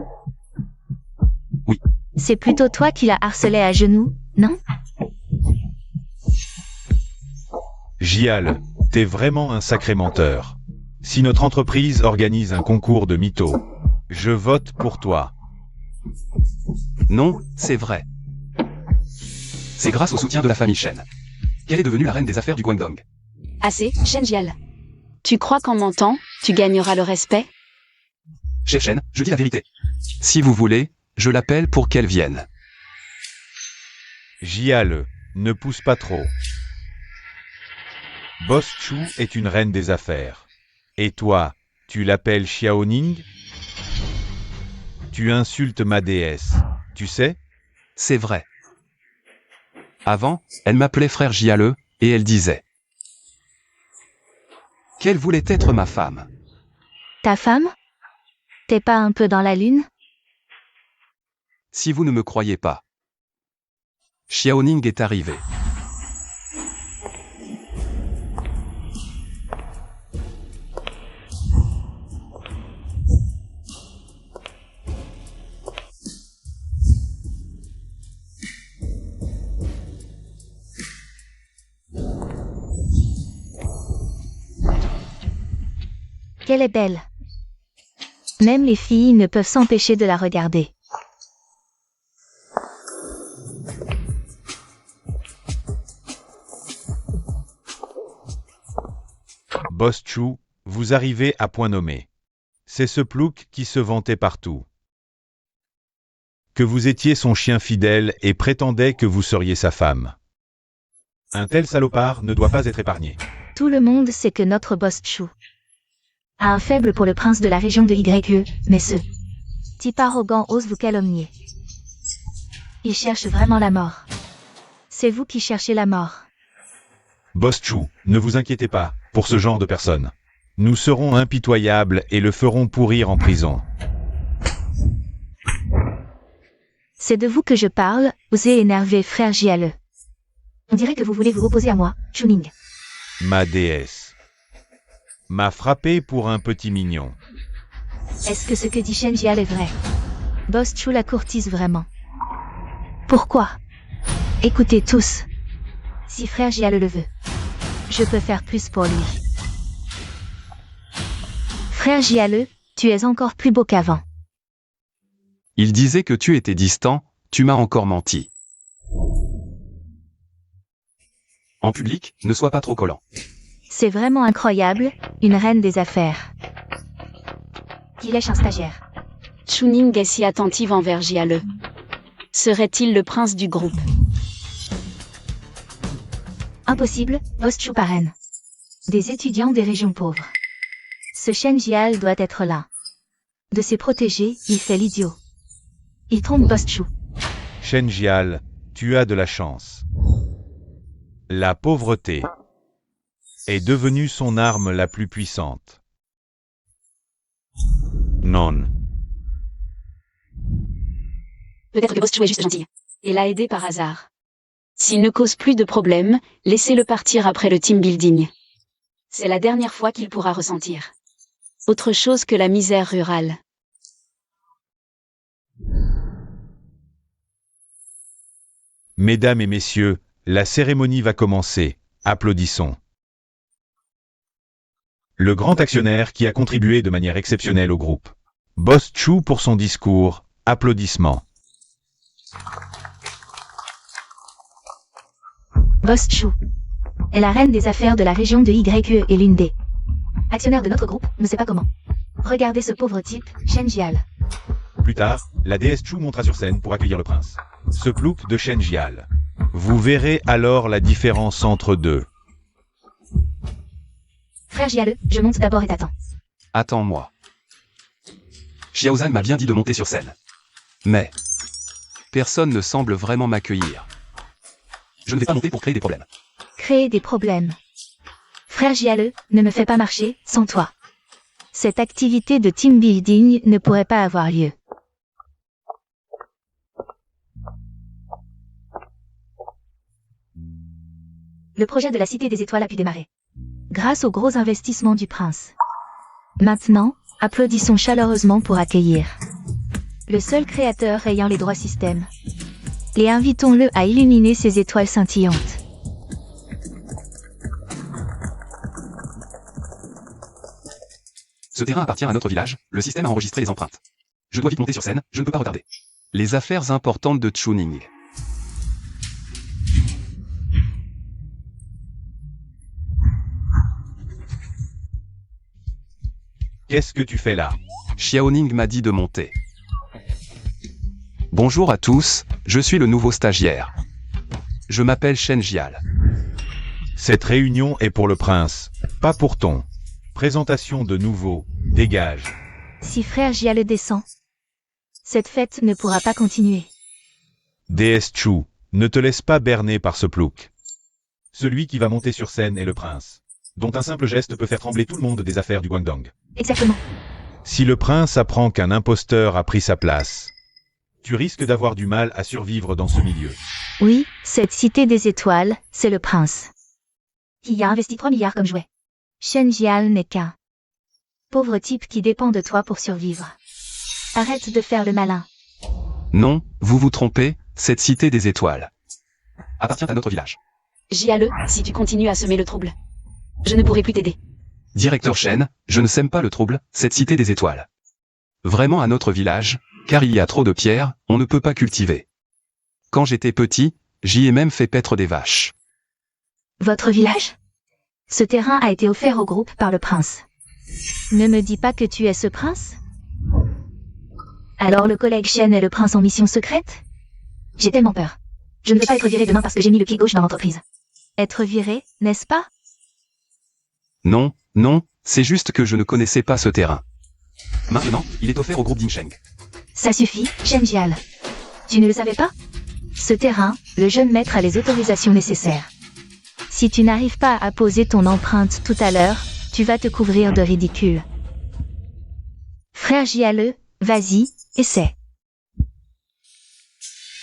Oui. C'est plutôt toi qui l'as harcelé à genoux, non? Jiale, t'es vraiment un sacré menteur. Si notre entreprise organise un concours de mythos, je vote pour toi. Non, c'est vrai. C'est grâce au soutien de la famille Shen qu'elle est devenue la reine des affaires du Guangdong. Assez, Shen Jiale. Tu crois qu'en mentant, tu gagneras le respect? Chef Shen, je dis la vérité. Si vous voulez, je l'appelle pour qu'elle vienne. Jiale, ne pousse pas trop. Boss Chu est une reine des affaires. Et toi, tu l'appelles Xiaoning? Tu insultes ma déesse, tu sais? C'est vrai. Avant, elle m'appelait frère Jiale, et elle disait qu'elle voulait être ma femme. Ta femme? T'es pas un peu dans la lune? Si vous ne me croyez pas. Xiaoning est arrivé. Qu'elle est belle. Même les filles ne peuvent s'empêcher de la regarder. Boss Chu, vous arrivez à point nommé. C'est ce plouc qui se vantait partout. Que vous étiez son chien fidèle et prétendait que vous seriez sa femme. Un tel salopard ne doit pas être épargné. Tout le monde sait que notre boss Chu a un faible pour le prince de la région de YE, mais ce type arrogant ose vous calomnier. Il cherche vraiment la mort. C'est vous qui cherchez la mort. Boss Chu, ne vous inquiétez pas, pour ce genre de personnes. Nous serons impitoyables et le ferons pourrir en prison. C'est de vous que je parle, osez énerver frère Jiale. On dirait que vous voulez vous opposer à moi, Chuning. Ma déesse m'a frappé pour un petit mignon. Est-ce que ce que dit Shen Jiale est vrai? Boss Chu la courtise vraiment. Pourquoi? Écoutez tous. Si frère Jiale le veut, je peux faire plus pour lui. Frère Jiale, tu es encore plus beau qu'avant. Il disait que tu étais distant, tu m'as encore menti. En public, ne sois pas trop collant. C'est vraiment incroyable, une reine des affaires. Qui lèche un stagiaire. Chuning est si attentive envers Jiale. Serait-il le prince du groupe? Impossible, Boss Chu parraine. Des étudiants des régions pauvres. Ce Shen Jial doit être là. De ses protégés, il fait l'idiot. Il trompe Boss Chu. Shen Jial, tu as de la chance. La pauvreté est devenue son arme la plus puissante. Non. Peut-être que Boss Chu est juste gentil. Et l'a aidé par hasard. S'il ne cause plus de problèmes, laissez-le partir après le team building. C'est la dernière fois qu'il pourra ressentir autre chose que la misère rurale. Mesdames et messieurs, la cérémonie va commencer. Applaudissons. Le grand actionnaire qui a contribué de manière exceptionnelle au groupe. Boss Chu pour son discours. Applaudissements. Boss Chu est la reine des affaires de la région de YE et l'une des actionnaires de notre groupe, ne sait pas comment. Regardez ce pauvre type, Shen Jial. Plus tard, la déesse Chu montera sur scène pour accueillir le prince. Ce plouc de Shen Jial. Vous verrez alors la différence entre deux. Frère Jiale, je monte d'abord et t'attends. Attends-moi. Xiaozan m'a bien dit de monter sur scène. Mais personne ne semble vraiment m'accueillir. Je ne vais pas monter pour créer des problèmes. Créer des problèmes. Frère Jiale, ne me fais pas marcher sans toi. Cette activité de team building ne pourrait pas avoir lieu. Le projet de la Cité des Étoiles a pu démarrer. Grâce aux gros investissements du prince. Maintenant, applaudissons chaleureusement pour accueillir le seul créateur ayant les droits système. Et invitons-le à illuminer ses étoiles scintillantes. Ce terrain appartient à notre village, le système a enregistré les empreintes. Je dois vite monter sur scène, je ne peux pas retarder. Les affaires importantes de Chuning. Qu'est-ce que tu fais là? Xiaoning m'a dit de monter. Bonjour à tous, je suis le nouveau stagiaire. Je m'appelle Shen Jial. Cette réunion est pour le prince, pas pour ton. Présentation de nouveau, dégage. Si frère Jiale descend, cette fête ne pourra pas continuer. Déesse Chu, ne te laisse pas berner par ce plouc. Celui qui va monter sur scène est le prince, dont un simple geste peut faire trembler tout le monde des affaires du Guangdong. Exactement. Si le prince apprend qu'un imposteur a pris sa place, tu risques d'avoir du mal à survivre dans ce milieu. Oui, cette cité des étoiles, c'est le prince. Qui a investi 3 milliards comme jouet. Shen Jial n'est qu'un pauvre type qui dépend de toi pour survivre. Arrête de faire le malin. Non, vous vous trompez, cette cité des étoiles appartient à notre village. Jiale, si tu continues à semer le trouble, je ne pourrai plus t'aider. Directeur Shen, je ne sème pas le trouble, cette cité des étoiles. Vraiment à notre village, car il y a trop de pierres, on ne peut pas cultiver. Quand j'étais petit, j'y ai même fait paître des vaches. Votre village? Ce terrain a été offert au groupe par le prince. Ne me dis pas que tu es ce prince? Alors le collègue Shen est le prince en mission secrète? J'ai tellement peur. Je ne veux pas être viré demain parce que j'ai mis le pied gauche dans l'entreprise. Être viré, n'est-ce pas? Non, non, c'est juste que je ne connaissais pas ce terrain. Maintenant, il est offert au groupe Dinsheng. Ça suffit, Shen Jial. Tu ne le savais pas? Ce terrain, le jeune maître a les autorisations nécessaires. Si tu n'arrives pas à poser ton empreinte tout à l'heure, tu vas te couvrir de ridicule. Frère Jiale, vas-y, essaie.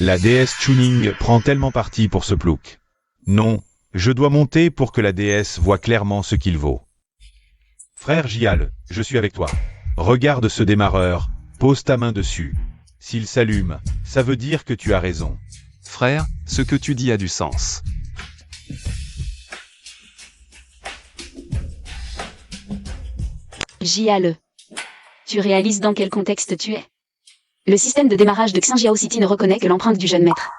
La déesse Chuning prend tellement parti pour ce plouc. Non, je dois monter pour que la déesse voie clairement ce qu'il vaut. Frère Jial, je suis avec toi. Regarde ce démarreur, pose ta main dessus. S'il s'allume, ça veut dire que tu as raison. Frère, ce que tu dis a du sens. Jiale. Tu réalises dans quel contexte tu es? Le système de démarrage de Xinjiao City ne reconnaît que l'empreinte du jeune maître.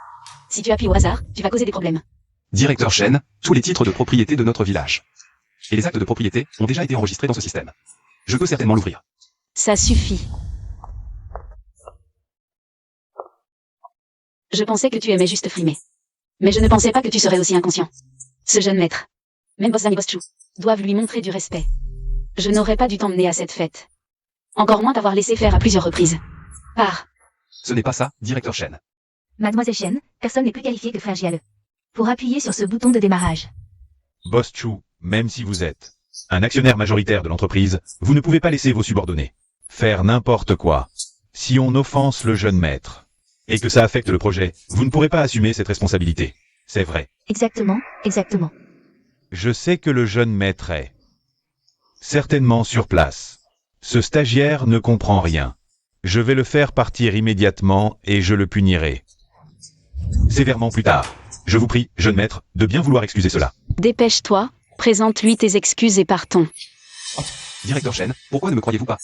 Si tu appuies au hasard, tu vas causer des problèmes. Directeur Shen, tous les titres de propriété de notre village. Et les actes de propriété ont déjà été enregistrés dans ce système. Je peux certainement l'ouvrir. Ça suffit. Je pensais que tu aimais juste frimer. Mais je ne pensais pas que tu serais aussi inconscient. Ce jeune maître, même Boss Dan et Boss Chu, doivent lui montrer du respect. Je n'aurais pas dû t'emmener à cette fête. Encore moins t'avoir laissé faire à plusieurs reprises. Pars. Ce n'est pas ça, directeur Shen. Mademoiselle Shen, personne n'est plus qualifié que Frère Jiale. Pour appuyer sur ce bouton de démarrage. Boss Chu, même si vous êtes un actionnaire majoritaire de l'entreprise, vous ne pouvez pas laisser vos subordonnés faire n'importe quoi. Si on offense le jeune maître, et que ça affecte le projet, vous ne pourrez pas assumer cette responsabilité. C'est vrai. Exactement, exactement. Je sais que le jeune maître est certainement sur place. Ce stagiaire ne comprend rien. Je vais le faire partir immédiatement et je le punirai sévèrement plus tard. Je vous prie, jeune maître, de bien vouloir excuser cela. Dépêche-toi, présente-lui tes excuses et partons. Directeur Shen, pourquoi ne me croyez-vous pas?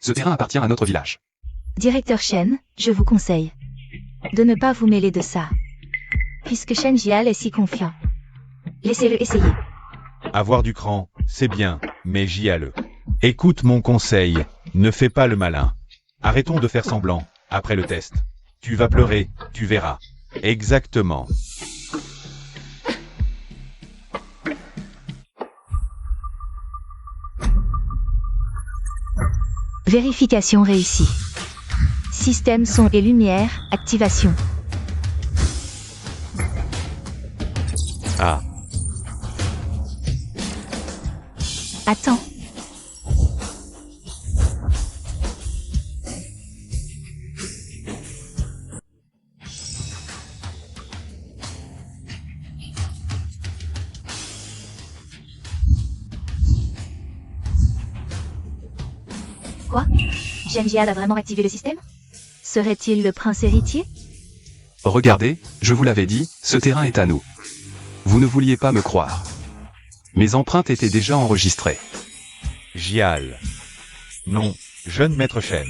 Ce terrain appartient à notre village. Directeur Shen, je vous conseille de ne pas vous mêler de ça. Puisque Shen Jiale est si confiant. Laissez-le essayer. Avoir du cran, c'est bien, mais Jiale. Écoute mon conseil, ne fais pas le malin. Arrêtons de faire semblant, après le test. Tu vas pleurer, tu verras. Exactement. Vérification réussie. Système son et lumière, activation. Ah. Attends. Quoi? Shen Jiale a vraiment activé le système? Serait-il le prince héritier? Regardez, je vous l'avais dit, ce terrain est à nous. Vous ne vouliez pas me croire. Mes empreintes étaient déjà enregistrées. Jiale. Non, jeune maître Shen.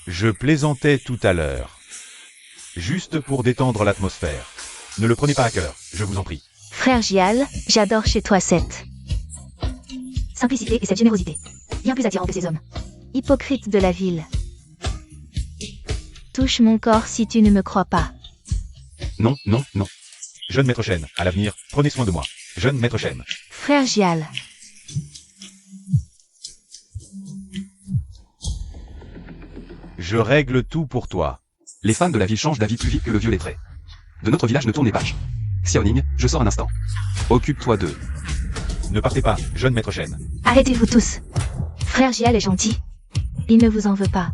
Je plaisantais tout à l'heure. Juste pour détendre l'atmosphère. Ne le prenez pas à cœur, je vous en prie. Frère Jiale, j'adore chez toi cette simplicité et cette générosité. Bien plus attirant que ces hommes hypocrites de la ville. Touche mon corps si tu ne me crois pas. Non, non, non. Jeune maître Shen, à l'avenir, prenez soin de moi. Jeune maître Shen. Frère Jiale. Je règle tout pour toi. Les femmes de la ville changent d'avis plus vite que le vieux lettré. De notre village ne tourne les pages. Xiaoning, je sors un instant. Occupe-toi d'eux. Ne partez pas, jeune maître Shen. Arrêtez-vous tous. Frère Jiale est gentil. Il ne vous en veut pas.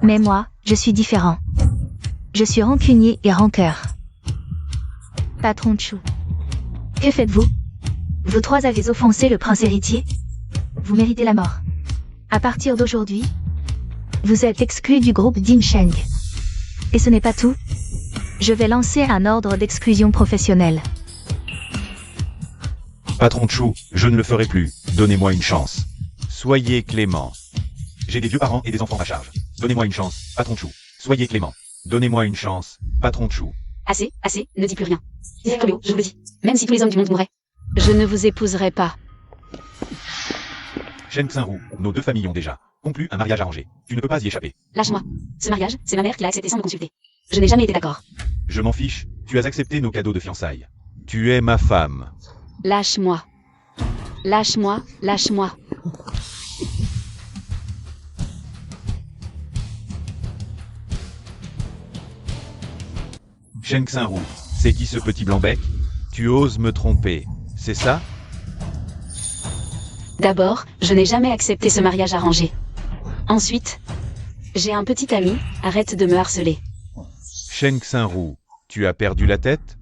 Mais moi, je suis différent. Je suis rancunier et rancœur. Patron Chu. Que faites-vous? Vous trois avez offensé le prince héritier. Vous méritez la mort. À partir d'aujourd'hui, vous êtes exclus du groupe Dinsheng. Et ce n'est pas tout. Je vais lancer un ordre d'exclusion professionnelle. Patron Chu, je ne le ferai plus. Donnez-moi une chance. Soyez clément. J'ai des vieux parents et des enfants à charge. Donnez-moi une chance, patron Chu. Soyez clément. Donnez-moi une chance, patron Chu. Assez, assez, ne dis plus rien. Directeur Liu, je vous le dis. Même si tous les hommes du monde mouraient. Je ne vous épouserai pas. Shen Xinru, nos deux familles ont déjà conclu un mariage arrangé. Tu ne peux pas y échapper. Lâche-moi. Ce mariage, c'est ma mère qui l'a accepté sans me consulter. Je n'ai jamais été d'accord. Je m'en fiche, tu as accepté nos cadeaux de fiançailles. Tu es ma femme. Lâche-moi. Lâche-moi, lâche-moi. Shen Xinru, c'est qui ce petit blanc-bec? Tu oses me tromper, c'est ça? D'abord, je n'ai jamais accepté ce mariage arrangé. Ensuite, j'ai un petit ami, arrête de me harceler. Shen Xinru, tu as perdu la tête?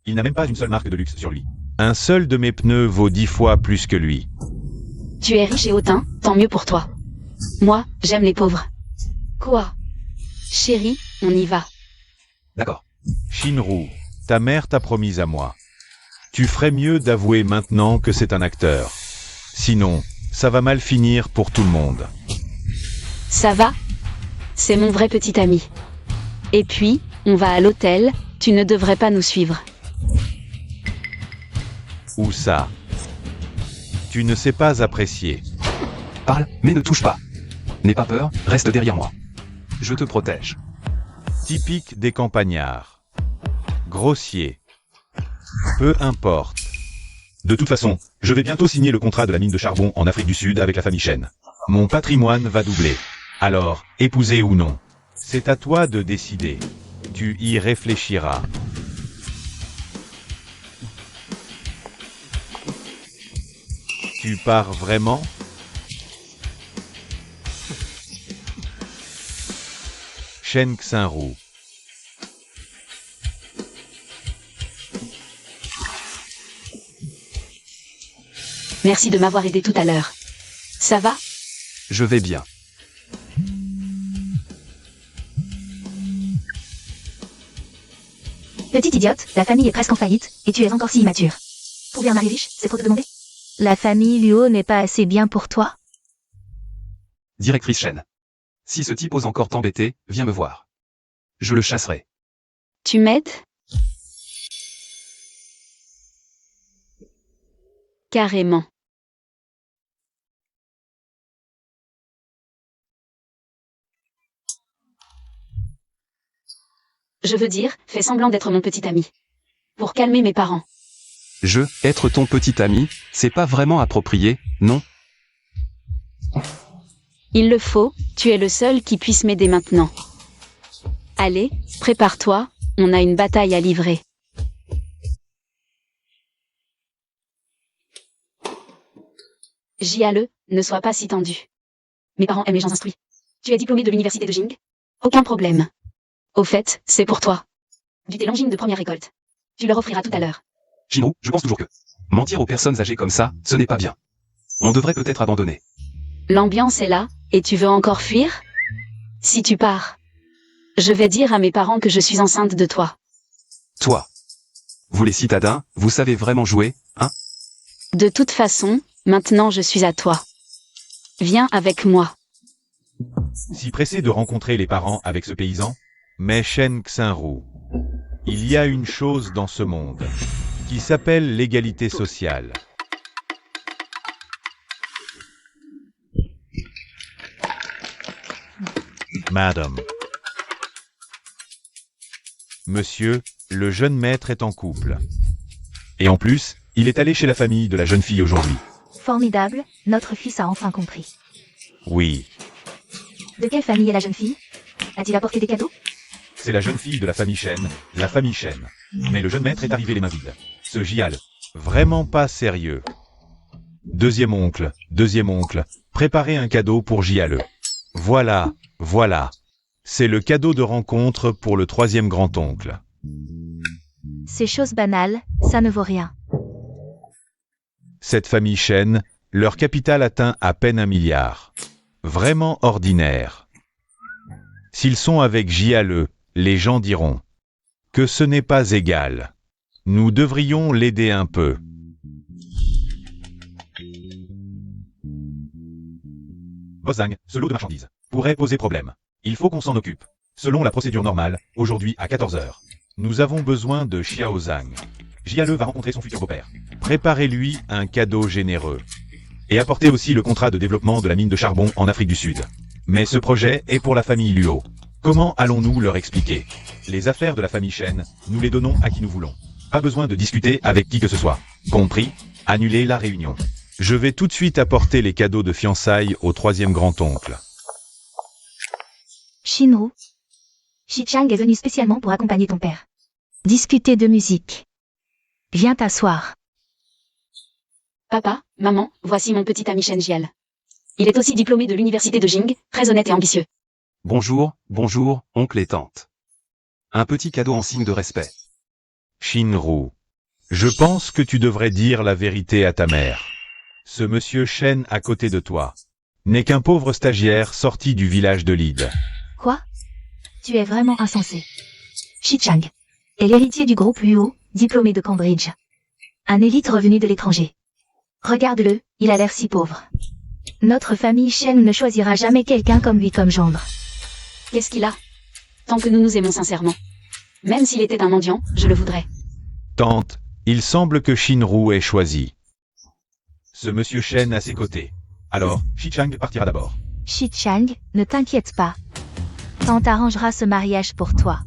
Il n'a même pas une seule marque de luxe sur lui. Un seul de mes pneus vaut 10 fois plus que lui. Tu es riche et hautain, tant mieux pour toi. Moi, j'aime les pauvres. Quoi? Chérie, on y va. D'accord. Shinru, ta mère t'a promise à moi. Tu ferais mieux d'avouer maintenant que c'est un acteur. Sinon, ça va mal finir pour tout le monde. Ça va? C'est mon vrai petit ami. Et puis, on va à l'hôtel, tu ne devrais pas nous suivre. Où ça? Tu ne sais pas apprécier. Parle, mais ne touche pas. N'aie pas peur, reste derrière moi. Je te protège. Typique des campagnards. Grossier. Peu importe. De toute façon, je vais bientôt signer le contrat de la mine de charbon en Afrique du Sud avec la famille Chen. Mon patrimoine va doubler. Alors, épouser ou non? C'est à toi de décider. Tu y réfléchiras. Tu pars vraiment? Shen Xinru. Merci de m'avoir aidé tout à l'heure. Ça va? Je vais bien. Petite idiote, la famille est presque en faillite, et tu es encore si immature. Pour un mari riche, c'est trop te demander? La famille Luo n'est pas assez bien pour toi? Directrice Chen. Si ce type ose encore t'embêter, viens me voir. Je le chasserai. Tu m'aides? Carrément. Je veux dire, fais semblant d'être mon petit ami. Pour calmer mes parents. Être ton petit ami, c'est pas vraiment approprié, non? Il le faut, tu es le seul qui puisse m'aider maintenant. Allez, prépare-toi, on a une bataille à livrer. Jiale, ne sois pas si tendu. Mes parents aiment les gens instruits. Tu es diplômé de l'université de Jing? Aucun problème. Au fait, c'est pour toi. Du thé Longjing de première récolte. Tu leur offriras tout à l'heure. Shinru, je pense toujours que mentir aux personnes âgées comme ça, ce n'est pas bien. On devrait peut-être abandonner. L'ambiance est là, et tu veux encore fuir? Si tu pars, je vais dire à mes parents que je suis enceinte de toi. Toi. Vous les citadins, vous savez vraiment jouer, hein? De toute façon, maintenant je suis à toi. Viens avec moi. Si pressé de rencontrer les parents avec ce paysan? Mais Shen Xinru, il y a une chose dans ce monde qui s'appelle l'égalité sociale. Madame. Monsieur, le jeune maître est en couple. Et en plus, il est allé chez la famille de la jeune fille aujourd'hui. Formidable, notre fils a enfin compris. Oui, De quelle famille est la jeune fille? A-t-il apporté des cadeaux? c'est la jeune fille de la famille Chen, la famille Chen. Mais le jeune maître est arrivé les mains vides. Ce Jial, vraiment pas sérieux. Deuxième oncle, préparez un cadeau pour Jiale. Voilà, voilà. C'est le cadeau de rencontre pour le troisième grand-oncle. Ces choses banales, ça ne vaut rien. Cette famille Chen, leur capital atteint à peine 1 milliard. Vraiment ordinaire. S'ils sont avec Jiale, les gens diront que ce n'est pas égal. Nous devrions l'aider un peu. Bozang, ce lot de marchandises pourrait poser problème. Il faut qu'on s'en occupe. Selon la procédure normale, aujourd'hui à 14 h, nous avons besoin de Xiaozang. Jiale va rencontrer son futur beau-père. Préparez-lui un cadeau généreux. Et apportez aussi le contrat de développement de la mine de charbon en Afrique du Sud. Mais ce projet est pour la famille Luo. Comment allons-nous leur expliquer? Les affaires de la famille Chen, nous les donnons à qui nous voulons. Pas besoin de discuter avec qui que ce soit. Compris? Annulez la réunion. Je vais tout de suite apporter les cadeaux de fiançailles au troisième grand-oncle. Shinru. Shichang est venu spécialement pour accompagner ton père. Discuter de musique. Viens t'asseoir. Papa, maman, voici mon petit ami Shen Jial. Il est aussi diplômé de l'université de Jing, très honnête et ambitieux. Bonjour, oncle et tante. Un petit cadeau en signe de respect. Shinru. Je pense que tu devrais dire la vérité à ta mère. Ce monsieur Shen à côté de toi n'est qu'un pauvre stagiaire sorti du village de Lide. Quoi? Tu es vraiment insensé. Shichang est l'héritier du groupe Luo, diplômé de Cambridge. Un élite revenu de l'étranger. Regarde-le, il a l'air si pauvre. Notre famille Shen ne choisira jamais quelqu'un comme lui comme gendre. Qu'est-ce qu'il a? Tant que nous nous aimons sincèrement. Même s'il était un mendiant, je le voudrais. Tante, Il semble que Shinru ait choisi. Ce monsieur Shen à ses côtés. Alors, Shichang partira d'abord. Shichang, ne t'inquiète pas. Tante arrangera ce mariage pour toi.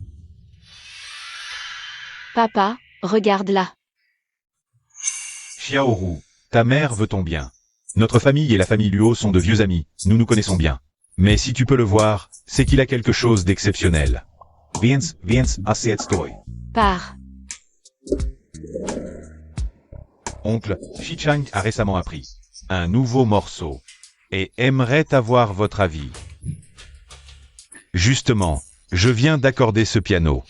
Papa, regarde là. Xiaoru, ta mère veut ton bien. Notre famille et la famille Luo sont de vieux amis, nous nous connaissons bien. Mais si tu peux le voir, c'est qu'il a quelque chose d'exceptionnel. Więc aseetstoi. Pars. Oncle, Shichang a récemment appris un nouveau morceau et aimerait avoir votre avis. Justement, je viens d'accorder ce piano.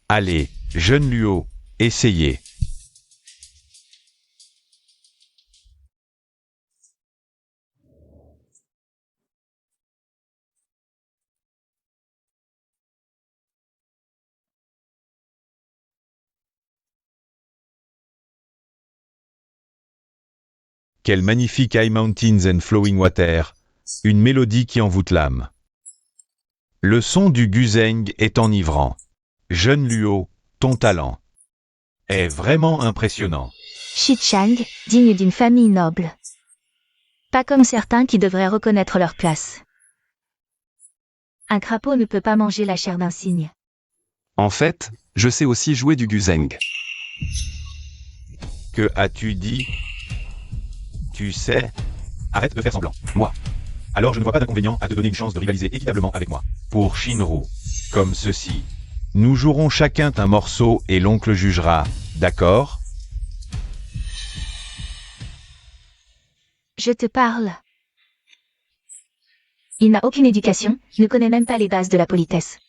Allez, jeune Luo, essayez. Quel magnifique High Mountains and Flowing Water, une mélodie qui envoûte l'âme. Le son du guzheng est enivrant. Jeune Luo, ton talent est vraiment impressionnant. Shichang, digne d'une famille noble. Pas comme certains qui devraient reconnaître leur place. Un crapaud ne peut pas manger la chair d'un cygne. En fait, je sais aussi jouer du guzheng. Que as-tu dit? Tu sais? Arrête de faire semblant. Moi. Alors je ne vois pas d'inconvénient à te donner une chance de rivaliser équitablement avec moi. Pour Shinru. Comme ceci. Nous jouerons chacun un morceau et l'oncle jugera. D'accord? Je te parle. Il n'a aucune éducation, ne connaît même pas les bases de la politesse.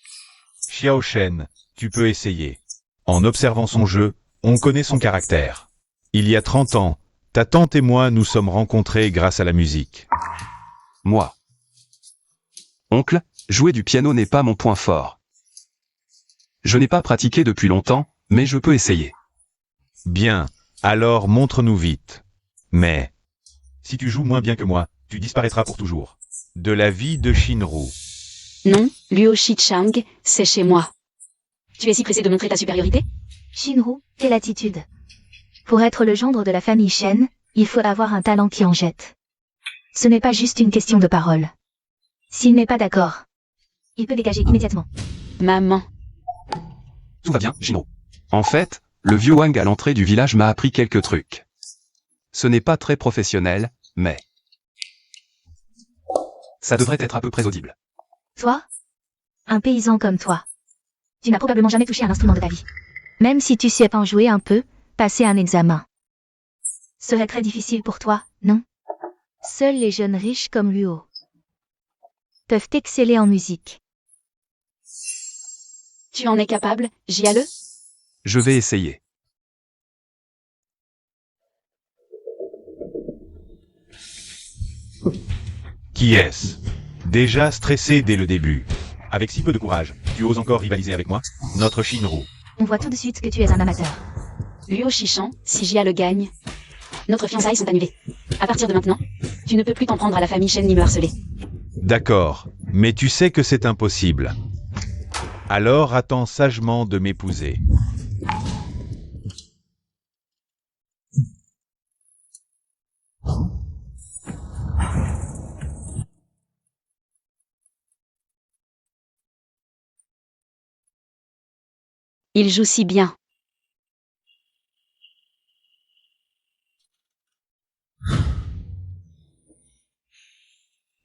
Xiao Shen, tu peux essayer. En observant son jeu, on connaît son caractère. Il y a 30 ans, ta tante et moi nous sommes rencontrés grâce à la musique. Moi. Oncle, jouer du piano n'est pas mon point fort. Je n'ai pas pratiqué depuis longtemps, mais je peux essayer. Bien, alors montre-nous vite. Mais, si tu joues moins bien que moi, tu disparaîtras pour toujours. De la vie de Shinru. Non, Luo Shichang, c'est chez moi. Tu es si pressé de montrer ta supériorité? Shinru, quelle attitude. Pour être le gendre de la famille Shen, il faut avoir un talent qui en jette. Ce n'est pas juste une question de parole. S'il n'est pas d'accord, il peut dégager immédiatement. Maman. Tout va bien, Shinru. En fait, le vieux Wang à l'entrée du village m'a appris quelques trucs. Ce n'est pas très professionnel, mais... ça devrait être à peu près audible. Toi? Un paysan comme toi. Tu n'as probablement jamais touché un instrument de ta vie. Même si tu sais en jouer un peu, passer un examen serait très difficile pour toi, non? Seuls les jeunes riches comme Luo peuvent exceller en musique. Tu en es capable, Jiale? Je vais essayer. Qui est-ce? Déjà stressé dès le début. Avec si peu de courage, tu oses encore rivaliser avec moi? Notre Shinru. On voit tout de suite que tu es un amateur. Luo Shichang, si Jiale gagne, notre fiançailles sont annulées. À partir de maintenant, tu ne peux plus t'en prendre à la famille Shen ni me harceler. D'accord, mais tu sais que c'est impossible. Alors attends sagement de m'épouser. Il joue si bien.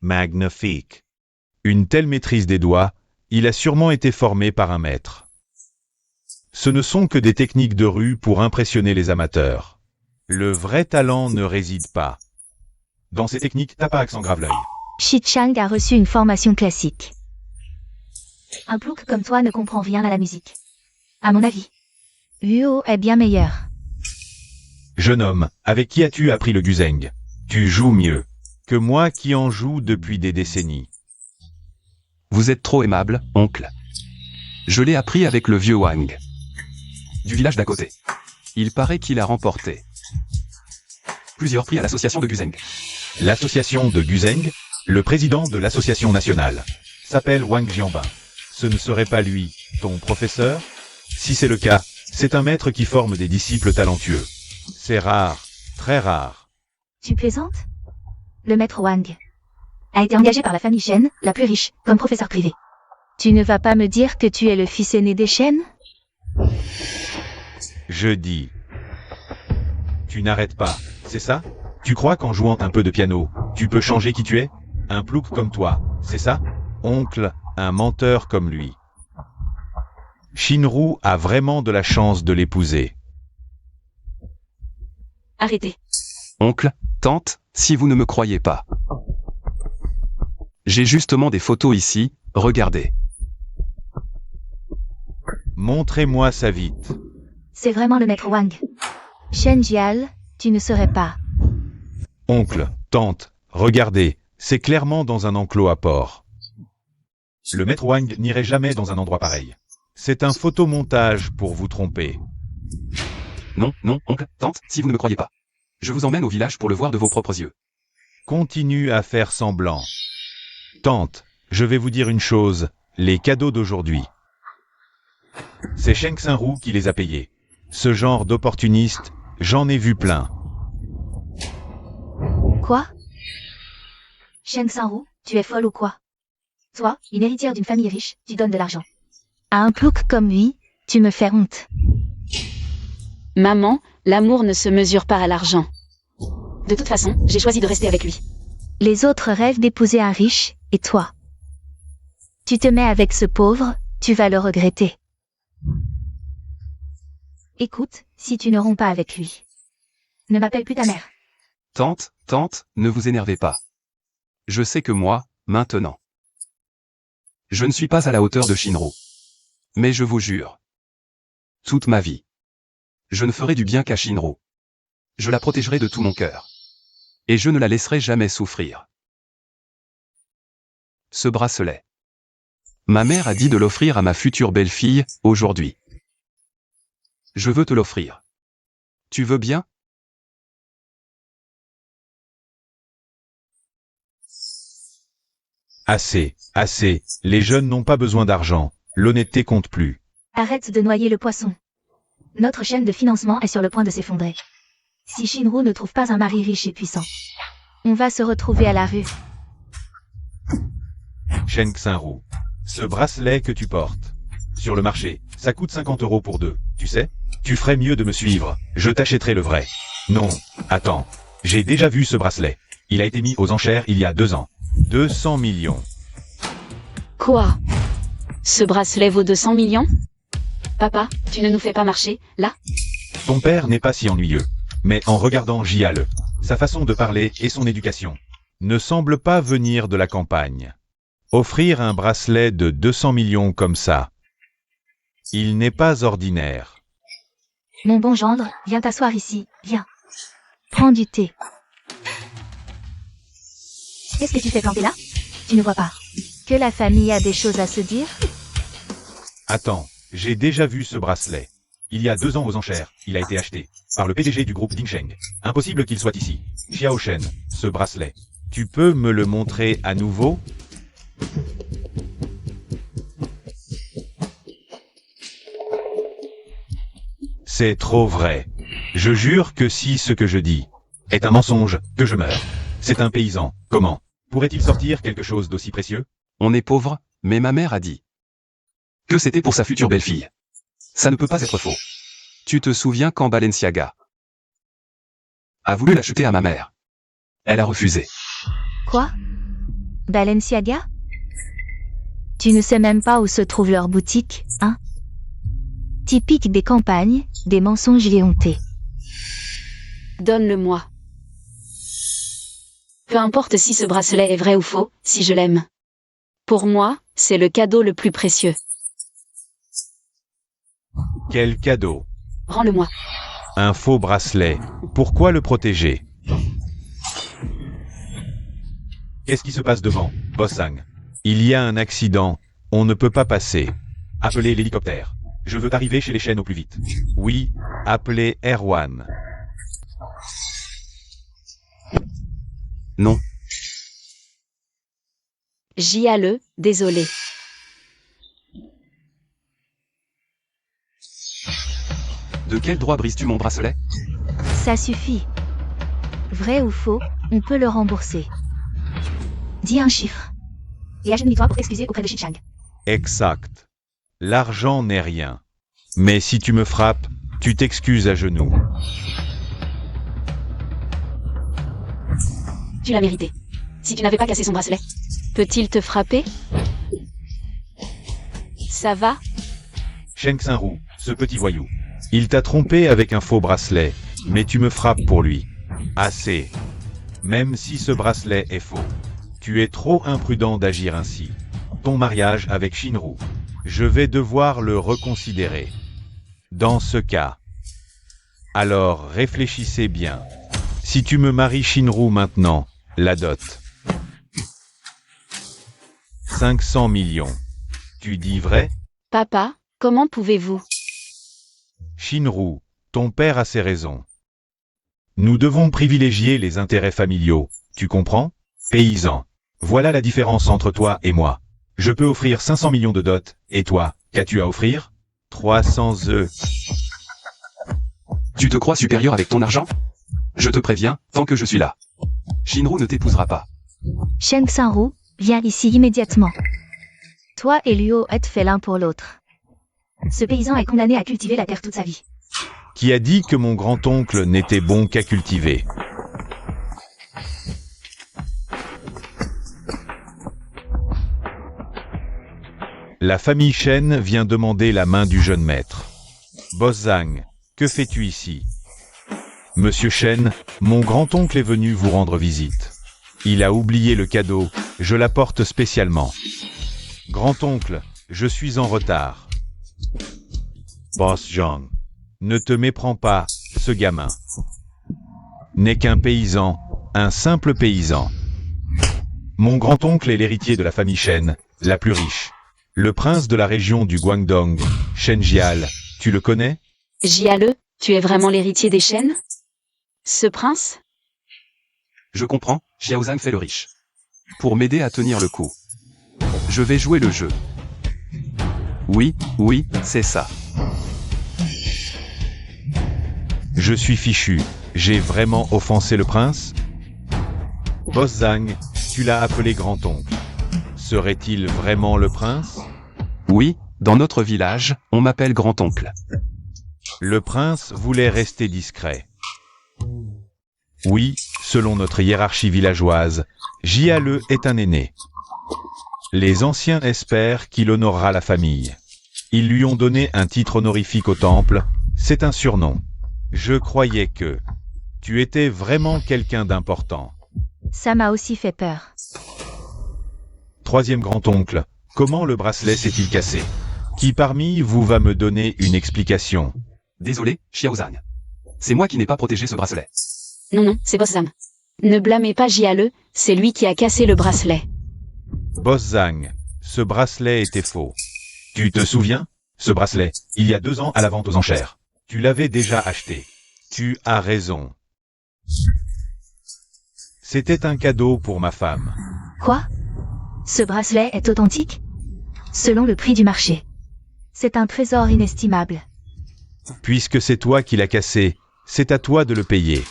Magnifique. Une telle maîtrise des doigts, il a sûrement été formé par un maître. Ce ne sont que des techniques de rue pour impressionner les amateurs. Le vrai talent ne réside pas dans ces techniques, t'as pas accent grave l'œil. Shichang a reçu une formation classique. Un plouc comme toi ne comprend rien à la musique. À mon avis, Luo est bien meilleur. Jeune homme, avec qui as-tu appris le guzheng? Tu joues mieux que moi qui en joue depuis des décennies. Vous êtes trop aimable, oncle. Je l'ai appris avec le vieux Wang. Du village d'à côté. Il paraît qu'il a remporté plusieurs prix à l'association de guzheng. L'association de guzheng, le président de l'association nationale, s'appelle Wang Jianbin. Ce ne serait pas lui, ton professeur? Si c'est le cas, C'est un maître qui forme des disciples talentueux. C'est rare, très rare. Tu plaisantes? Le maître Wang a été engagé par la famille Shen, la plus riche, comme professeur privé. Tu ne vas pas me dire que tu es le fils aîné des Shen? Je dis. Tu n'arrêtes pas, c'est ça? Tu crois qu'en jouant un peu de piano, tu peux changer qui tu es? Un plouc comme toi, c'est ça? Oncle, un menteur comme lui. Shinru a vraiment de la chance de l'épouser. Arrêtez. Oncle, tante, si vous ne me croyez pas. J'ai justement des photos ici, regardez. Montrez-moi ça vite. C'est vraiment le maître Wang. Shen Jial, tu ne serais pas. Oncle, tante, regardez, c'est clairement dans un enclos à porc. Le maître Wang n'irait jamais dans un endroit pareil. C'est un photomontage pour vous tromper. Non, non, oncle, tante, si vous ne me croyez pas. Je vous emmène au village pour le voir de vos propres yeux. Continue à faire semblant. Tante, je vais vous dire une chose, les cadeaux d'aujourd'hui. C'est Sheng Xinru qui les a payés. Ce genre d'opportuniste, j'en ai vu plein. Quoi? Shen Xinru, tu es folle ou quoi? Toi, une héritière d'une famille riche, tu donnes de l'argent. À un plouc comme lui, tu me fais honte. Maman, l'amour ne se mesure pas à l'argent. De toute façon, j'ai choisi de rester avec lui. Les autres rêvent d'épouser un riche, et toi? Tu te mets avec ce pauvre, tu vas le regretter. Écoute, si tu ne romps pas avec lui, ne m'appelle plus ta mère. Tante, tante, ne vous énervez pas. Je sais que moi, maintenant, je ne suis pas à la hauteur de Shinru. Mais je vous jure, toute ma vie, je ne ferai du bien qu'à Shinru. Je la protégerai de tout mon cœur. Et je ne la laisserai jamais souffrir. Ce bracelet. Ma mère a dit de l'offrir à ma future belle-fille, aujourd'hui. Je veux te l'offrir. Tu veux bien? Assez, assez, les jeunes n'ont pas besoin d'argent, l'honnêteté compte plus. Arrête de noyer le poisson. Notre chaîne de financement est sur le point de s'effondrer. Si Shinru ne trouve pas un mari riche et puissant, on va se retrouver à la rue. Sheng Xinru, ce bracelet que tu portes, sur le marché, ça coûte 50 € pour deux, tu sais? Tu ferais mieux de me suivre, je t'achèterai le vrai. Non, attends, j'ai déjà vu ce bracelet. Il a été mis aux enchères il y a 2 ans. 200 millions. Quoi? Ce bracelet vaut 200 millions? Papa, tu ne nous fais pas marcher, là? Ton père n'est pas si ennuyeux. Mais en regardant Jiale, sa façon de parler et son éducation ne semble pas venir de la campagne. Offrir un bracelet de 200 millions comme ça, il n'est pas ordinaire. Mon bon gendre, viens t'asseoir ici, viens. Prends du thé. Qu'est-ce que tu fais planter là? Tu ne vois pas que la famille a des choses à se dire? Attends, j'ai déjà vu ce bracelet. Il y a 2 ans aux enchères, il a été acheté par le PDG du groupe Dingsheng. Impossible qu'il soit ici. Xiao Shen, ce bracelet. Tu peux me le montrer à nouveau? C'est trop vrai. Je jure que si ce que je dis est un mensonge, que je meurs. C'est un paysan. Comment pourrait-il sortir quelque chose d'aussi précieux? On est pauvre, mais ma mère a dit que c'était pour sa future belle-fille. Ça ne peut pas être faux. Tu te souviens quand Balenciaga a voulu l'acheter à ma mère? Elle a refusé. Quoi? Balenciaga? Tu ne sais même pas où se trouve leur boutique, hein? Typique des campagnes, des mensonges éhontés. Donne-le-moi. Peu importe si ce bracelet est vrai ou faux, si je l'aime. Pour moi, c'est le cadeau le plus précieux. Quel cadeau! Rends-le-moi. Un faux bracelet. Pourquoi le protéger? Qu'est-ce qui se passe devant, Bossang? Il y a un accident. On ne peut pas passer. Appelez l'hélicoptère. Je veux arriver chez les chaînes au plus vite. Oui, appelez Erwan. Non. Jiale, désolé. De quel droit brises-tu mon bracelet? Ça suffit. Vrai ou faux, on peut le rembourser. Dis un chiffre. Et agenouille-toi pour t'excuser auprès de Shichang. Exact. L'argent n'est rien. Mais si tu me frappes, tu t'excuses à genoux. Tu l'as mérité. Si tu n'avais pas cassé son bracelet. Peut-il te frapper? Ça va? Sheng Xinru, ce petit voyou. Il t'a trompé avec un faux bracelet, mais tu me frappes pour lui. Assez. Même si ce bracelet est faux. Tu es trop imprudent d'agir ainsi. Ton mariage avec Shinru. Je vais devoir le reconsidérer. Dans ce cas. Alors réfléchissez bien. Si tu me maries Shinru maintenant, la dot. 500 millions. Tu dis vrai? Papa, comment pouvez-vous? Shinru, ton père a ses raisons. Nous devons privilégier les intérêts familiaux, tu comprends? Paysan. Voilà la différence entre toi et moi. Je peux offrir 500 millions de dot, et toi, qu'as-tu à offrir? 300 œufs. Tu te crois supérieur avec ton argent? Je te préviens, tant que je suis là. Shinru ne t'épousera pas. Sheng Xinru, viens ici immédiatement. Toi et Luo êtes faits l'un pour l'autre. Ce paysan est condamné à cultiver la terre toute sa vie. Qui a dit que mon grand-oncle n'était bon qu'à cultiver? La famille Shen vient demander la main du jeune maître. Boss Zhang, que fais-tu ici? Monsieur Shen, mon grand-oncle est venu vous rendre visite. Il a oublié le cadeau, je l'apporte spécialement. Grand-oncle, je suis en retard. Boss Zhang, ne te méprends pas, ce gamin. N'est qu'un paysan, un simple paysan. Mon grand-oncle est l'héritier de la famille Shen, la plus riche. Le prince de la région du Guangdong, Shen Jial, tu le connais? Jiale, tu es vraiment l'héritier des Shen? Ce prince? Je comprends, Xiaozhang fait le riche. Pour m'aider à tenir le coup. Je vais jouer le jeu. Oui, c'est ça. Je suis fichu. J'ai vraiment offensé le prince? Boss Zhang, tu l'as appelé grand-oncle. Serait-il vraiment le prince? Oui, dans notre village, on m'appelle grand-oncle. Le prince voulait rester discret. Oui, selon notre hiérarchie villageoise, Jiale est un aîné. Les anciens espèrent qu'il honorera la famille. Ils lui ont donné un titre honorifique au temple, c'est un surnom. Je croyais que tu étais vraiment quelqu'un d'important. Ça m'a aussi fait peur. Troisième grand-oncle, comment le bracelet s'est-il cassé? Qui parmi vous va me donner une explication? Désolé, Xiaozhang. C'est moi qui n'ai pas protégé ce bracelet. Non, c'est Boss Zhang. Ne blâmez pas Jiale, c'est lui qui a cassé le bracelet. Boss Zhang, ce bracelet était faux. Tu te souviens? Ce bracelet, il y a 2 ans à la vente aux enchères. Tu l'avais déjà acheté. Tu as raison. C'était un cadeau pour ma femme. Quoi? Ce bracelet est authentique? Selon le prix du marché. C'est un trésor inestimable. Puisque c'est toi qui l'as cassé, c'est à toi de le payer.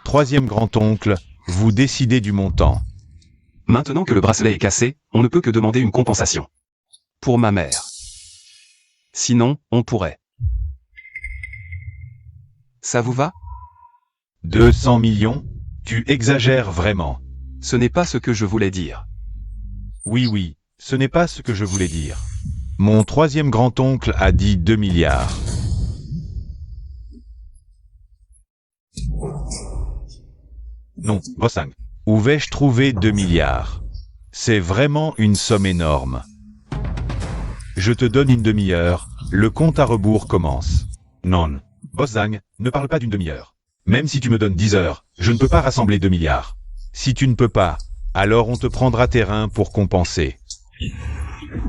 Troisième grand-oncle, vous décidez du montant. Maintenant que le bracelet est cassé, on ne peut que demander une compensation. Pour ma mère. Sinon, on pourrait. Ça vous va? 200 millions? Tu exagères vraiment. Ce n'est pas ce que je voulais dire. Oui, ce n'est pas ce que je voulais dire. Mon troisième grand-oncle a dit 2 milliards. Non, Boss Zhang. Où vais-je trouver 2 milliards? C'est vraiment une somme énorme. Je te donne une demi-heure, le compte à rebours commence. Non. Boss Zhang, ne parle pas d'une demi-heure. Même si tu me donnes 10 heures, je ne peux pas rassembler 2 milliards. Si tu ne peux pas, alors on te prendra tes reins pour compenser.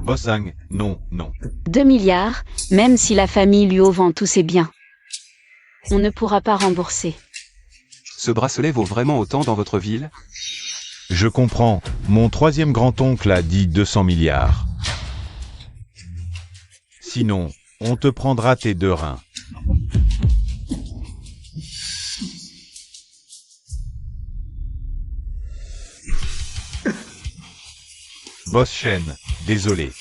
Boss Zhang, non. 2 milliards, même si la famille Luo vend tous ses biens. On ne pourra pas rembourser. Ce bracelet vaut vraiment autant dans votre ville? Je comprends, mon troisième grand-oncle a dit 200 milliards. Sinon, on te prendra tes 2 reins. Boss Shen, désolé.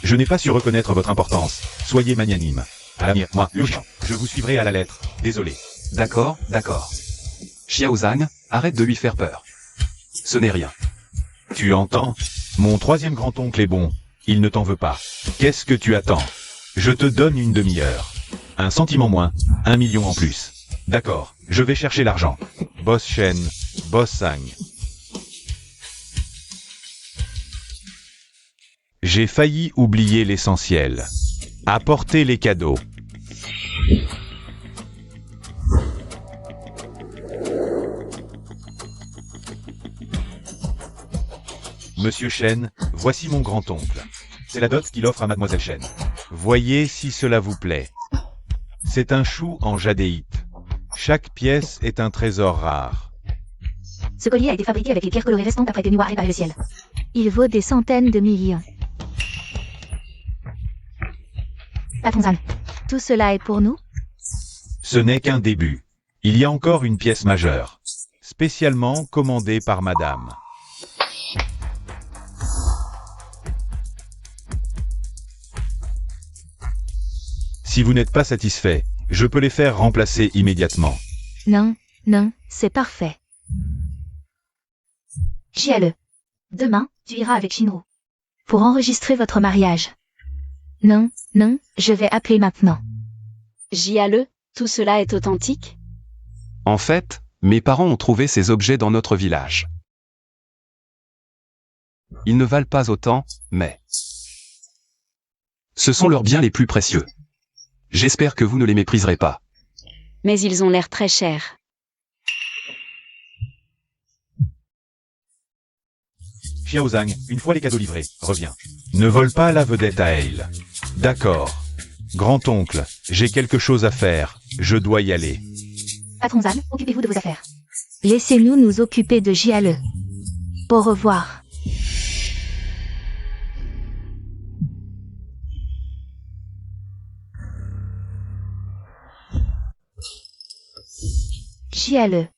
Je n'ai pas su reconnaître votre importance. Soyez magnanime. À l'avenir, moi, Liu Xiao, je vous suivrai à la lettre. Désolé. D'accord, d'accord. Xiaozang, arrête de lui faire peur. Ce n'est rien. Tu entends? Mon troisième grand-oncle est bon. Il ne t'en veut pas. Qu'est-ce que tu attends? Je te donne une demi-heure. 1 centime en moins, 1 million en plus. D'accord, je vais chercher l'argent. Boss Shen, Boss Sang. J'ai failli oublier l'essentiel. Apporter les cadeaux. Monsieur Shen, voici mon grand-oncle. C'est la dot qu'il offre à Mademoiselle Shen. Voyez si cela vous plaît. C'est un chou en jadéite. Chaque pièce est un trésor rare. Ce collier a été fabriqué avec les pierres colorées restantes après que Nuwa a réparé le ciel. Il vaut des centaines de millions. Patron Zhang, tout cela est pour nous? Ce n'est qu'un début. Il y a encore une pièce majeure. Spécialement commandée par Madame. Si vous n'êtes pas satisfait, je peux les faire remplacer immédiatement. Non, non, c'est parfait. Jiale. Demain, tu iras avec Shinru. Pour enregistrer votre mariage. Non, non, je vais appeler maintenant. Jiale, tout cela est authentique? En fait, mes parents ont trouvé ces objets dans notre village. Ils ne valent pas autant, mais... ce sont leurs biens les plus précieux. J'espère que vous ne les mépriserez pas. Mais ils ont l'air très chers. Xiaozang, une fois les cadeaux livrés, reviens. Ne vole pas la vedette à Hale. D'accord. Grand-oncle, j'ai quelque chose à faire. Je dois y aller. Patron Zhang, occupez-vous de vos affaires. Laissez-nous nous occuper de Jiale. Au revoir. Jiale.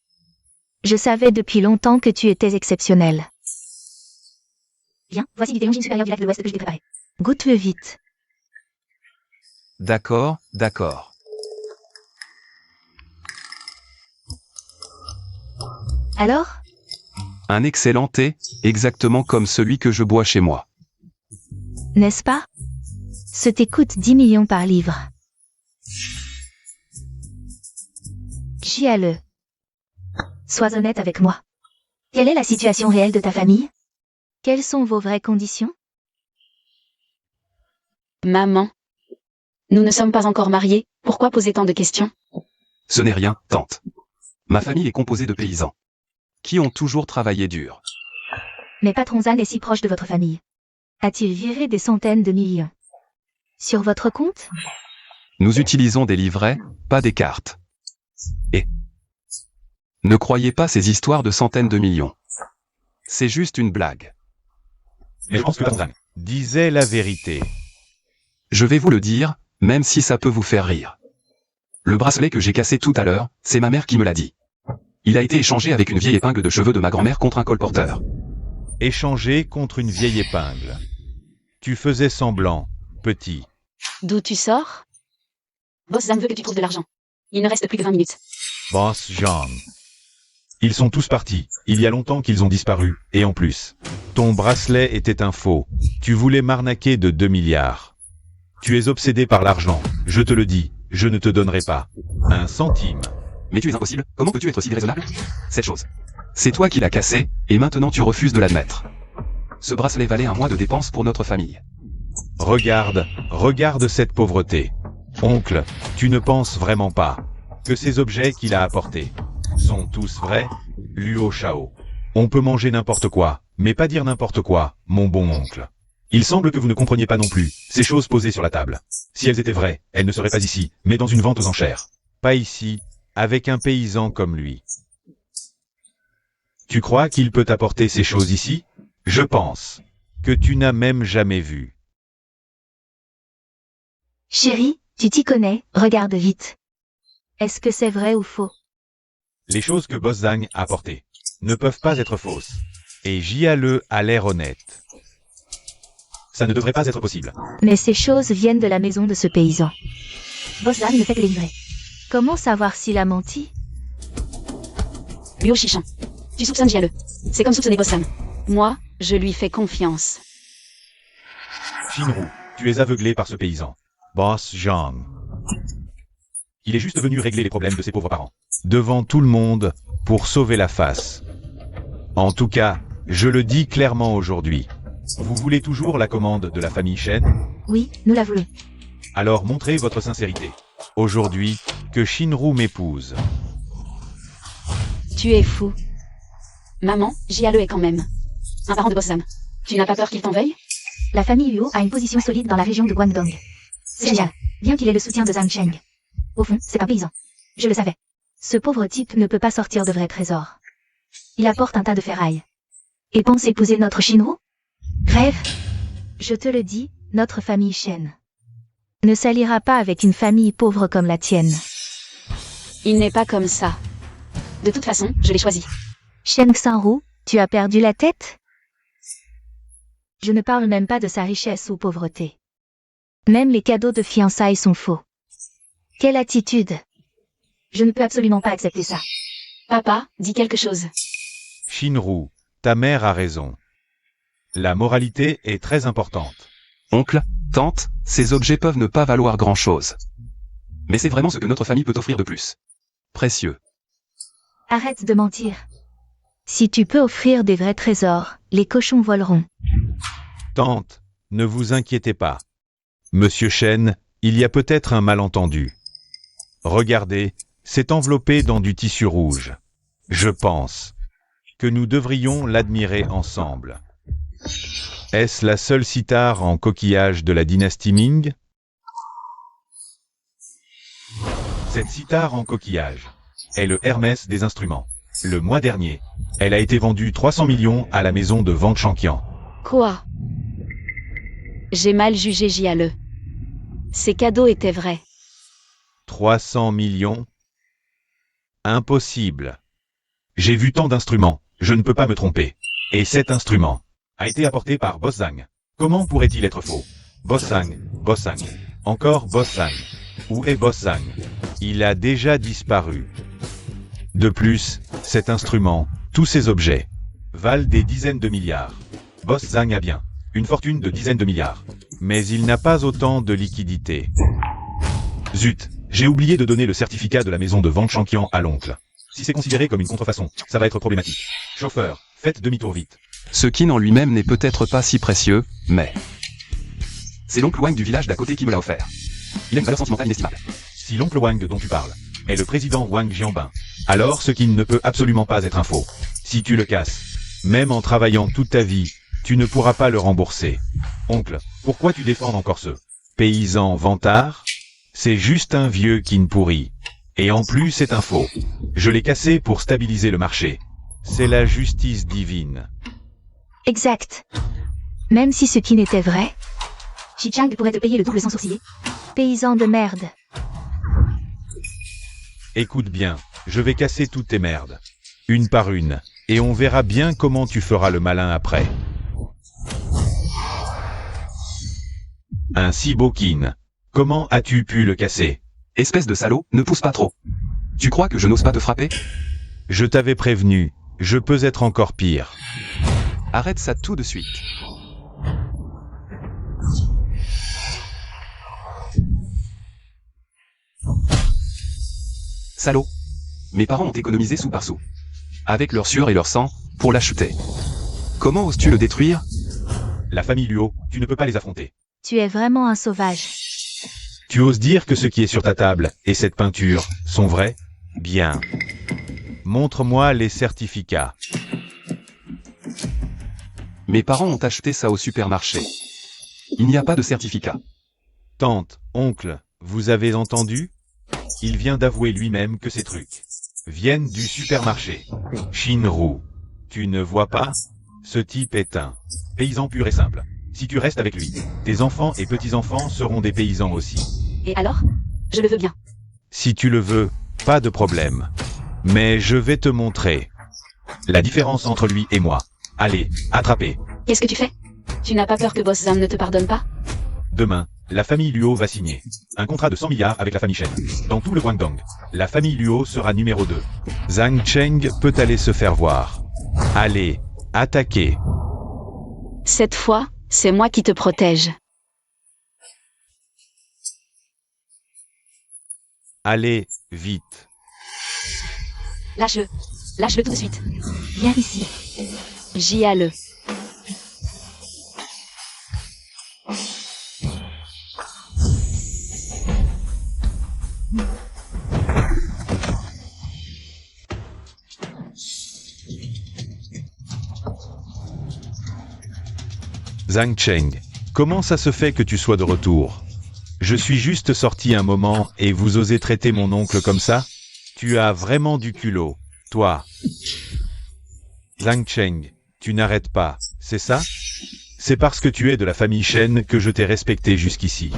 Je savais depuis longtemps que tu étais exceptionnel. Bien, voici l'idée longine supérieure du lac de l'Ouest que je t'ai préparé. Goûte-le vite. D'accord, d'accord. Alors? Un excellent thé, exactement comme celui que je bois chez moi. N'est-ce pas? Ce thé coûte 10 millions par livre. Jiale. Sois honnête avec moi. Quelle est la situation réelle de ta famille? Quelles sont vos vraies conditions? Maman. Nous ne sommes pas encore mariés, pourquoi poser tant de questions? Ce n'est rien, tante. Ma famille est composée de paysans. Qui ont toujours travaillé dur. Mais Patron Zhang est si proche de votre famille. A-t-il viré des centaines de millions? Sur votre compte? Nous utilisons des livrets, pas des cartes. Et ne croyez pas ces histoires de centaines de millions. C'est juste une blague. Mais je pense que Patron Zhang disait la vérité. Je vais vous le dire, même si ça peut vous faire rire. Le bracelet que j'ai cassé tout à l'heure, c'est ma mère qui me l'a dit. Il a été échangé avec une vieille épingle de cheveux de ma grand-mère contre un colporteur. Échangé contre une vieille épingle. Tu faisais semblant, petit. D'où tu sors? Boss Zhang veut que tu trouves de l'argent. Il ne reste plus que 20 minutes. Boss Zhang. Ils sont tous partis. Il y a longtemps qu'ils ont disparu. Et en plus, ton bracelet était un faux. Tu voulais m'arnaquer de 2 milliards. Tu es obsédé par l'argent. Je te le dis, je ne te donnerai pas 1 centime. Mais tu es impossible, comment peux-tu être aussi déraisonnable? Cette chose. C'est toi qui l'as cassé, et maintenant tu refuses de l'admettre. Ce bracelet valait un mois de dépenses pour notre famille. Regarde, regarde cette pauvreté. Oncle, tu ne penses vraiment pas que ces objets qu'il a apportés sont tous vrais? Luo Shao. On peut manger n'importe quoi, mais pas dire n'importe quoi, mon bon oncle. Il semble que vous ne compreniez pas non plus ces choses posées sur la table. Si elles étaient vraies, elles ne seraient pas ici, mais dans une vente aux enchères. Pas ici, avec un paysan comme lui. Tu crois qu'il peut apporter ces choses ici? Je pense que tu n'as même jamais vu. Chérie, tu t'y connais, regarde vite. Est-ce que c'est vrai ou faux? Les choses que Boss Zhang a apportées ne peuvent pas être fausses. Et Jiale a l'air honnête. Ça ne devrait pas être possible. Mais ces choses viennent de la maison de ce paysan. Bossam ne fait que les livrer. Comment savoir s'il a menti? Luo Shichan. Tu soupçonnes Jiale. C'est comme soupçonner Bossam. Moi, je lui fais confiance. Shinru, tu es aveuglé par ce paysan. Boss Zhang. Il est juste venu régler les problèmes de ses pauvres parents. Devant tout le monde, pour sauver la face. En tout cas, je le dis clairement aujourd'hui. Vous voulez toujours la commande de la famille Shen? Oui, nous la voulons. Alors montrez votre sincérité. Aujourd'hui, que Shinru m'épouse. Tu es fou. Maman, Jiale est quand même un parent de Bossam. Tu n'as pas peur qu'il t'en veuille? La famille Luo a une position solide dans la région de Guangdong. C'est génial, bien qu'il ait le soutien de Zhang Cheng. Au fond, c'est un paysan. Je le savais. Ce pauvre type ne peut pas sortir de vrais trésors. Il apporte un tas de ferraille. Et pense épouser notre Shinru? Rêve. Je te le dis, notre famille Shen ne s'alliera pas avec une famille pauvre comme la tienne. Il n'est pas comme ça. De toute façon, je l'ai choisi. Shen Xanru, tu as perdu la tête? Je ne parle même pas de sa richesse ou pauvreté. Même les cadeaux de fiançailles sont faux. Quelle attitude! Je ne peux absolument pas accepter ça. Papa, dis quelque chose. Shinru, ta mère a raison. La moralité est très importante. Oncle, tante, ces objets peuvent ne pas valoir grand-chose. Mais c'est vraiment ce que notre famille peut offrir de plus. Précieux. Arrête de mentir. Si tu peux offrir des vrais trésors, les cochons voleront. Tante, ne vous inquiétez pas. Monsieur Shen, il y a peut-être un malentendu. Regardez, c'est enveloppé dans du tissu rouge. Je pense que nous devrions l'admirer ensemble. Est-ce la seule cithare en coquillage de la dynastie Ming? Cette cithare en coquillage est le Hermès des instruments. Le mois dernier, elle a été vendue 300 millions à la maison de Wang Shanqian. Quoi? J'ai mal jugé Jiale. Ces cadeaux étaient vrais. 300 millions? Impossible. J'ai vu tant d'instruments, je ne peux pas me tromper. Et cet instrument a été apporté par Boss Zhang. Comment pourrait-il être faux? Boss Zhang, encore Boss Zhang. Où est Boss Zhang? Il a déjà disparu. De plus, cet instrument, tous ces objets, valent des dizaines de milliards. Boss Zhang a bien une fortune de dizaines de milliards. Mais il n'a pas autant de liquidités. Zut, j'ai oublié de donner le certificat de la maison de Wang Shanqian à l'oncle. Si c'est considéré comme une contrefaçon, ça va être problématique. Chauffeur, faites demi-tour vite. Ce kin en lui-même n'est peut-être pas si précieux, mais... C'est l'oncle Wang du village d'à côté qui me l'a offert. Il a une valeur sentimentale inestimable. Si l'oncle Wang dont tu parles est le président Wang Jianbin, alors ce qui ne peut absolument pas être un faux. Si tu le casses, même en travaillant toute ta vie, tu ne pourras pas le rembourser. Oncle, pourquoi tu défends encore ce paysan vantard? C'est juste un vieux kin pourri. Et en plus c'est un faux. Je l'ai cassé pour stabiliser le marché. C'est la justice divine. Exact. Même si ce qui n'était vrai, Shichang pourrait te payer le double sans sourciller. Paysan de merde. Écoute bien, je vais casser toutes tes merdes. Une par une. Et on verra bien comment tu feras le malin après. Un si beau kin. Comment as-tu pu le casser? Espèce de salaud, ne pousse pas trop. Tu crois que je n'ose pas te frapper? Je t'avais prévenu, je peux être encore pire. Arrête ça tout de suite. Salaud. Mes parents ont économisé sou par sou. Avec leur sueur et leur sang, pour l'acheter. Comment oses-tu le détruire? La famille Luo, tu ne peux pas les affronter. Tu es vraiment un sauvage. Tu oses dire que ce qui est sur ta table et cette peinture sont vrais? Bien. Montre-moi les certificats. Mes parents ont acheté ça au supermarché. Il n'y a pas de certificat. Tante, oncle, vous avez entendu? Il vient d'avouer lui-même que ces trucs viennent du supermarché. Shinru, tu ne vois pas? Ce type est un paysan pur et simple. Si tu restes avec lui, tes enfants et petits-enfants seront des paysans aussi. Et alors? Je le veux bien. Si tu le veux, pas de problème. Mais je vais te montrer la différence entre lui et moi. Allez, attrapez. Qu'est-ce que tu fais? Tu n'as pas peur que Boss Zhang ne te pardonne pas? Demain, la famille Luo va signer un contrat de 100 milliards avec la famille Shen. Dans tout le Guangdong, la famille Luo sera numéro 2. Zhang Cheng peut aller se faire voir. Allez, attaquez. Cette fois, c'est moi qui te protège. Allez, vite. Lâche-le. Lâche-le tout de suite. Viens ici. J'y alle. Zhang Cheng, comment ça se fait que tu sois de retour? Je suis juste sorti un moment et vous osez traiter mon oncle comme ça? Tu as vraiment du culot, toi. Zhang Cheng, tu n'arrêtes pas, c'est ça? C'est parce que tu es de la famille Shen que je t'ai respecté jusqu'ici.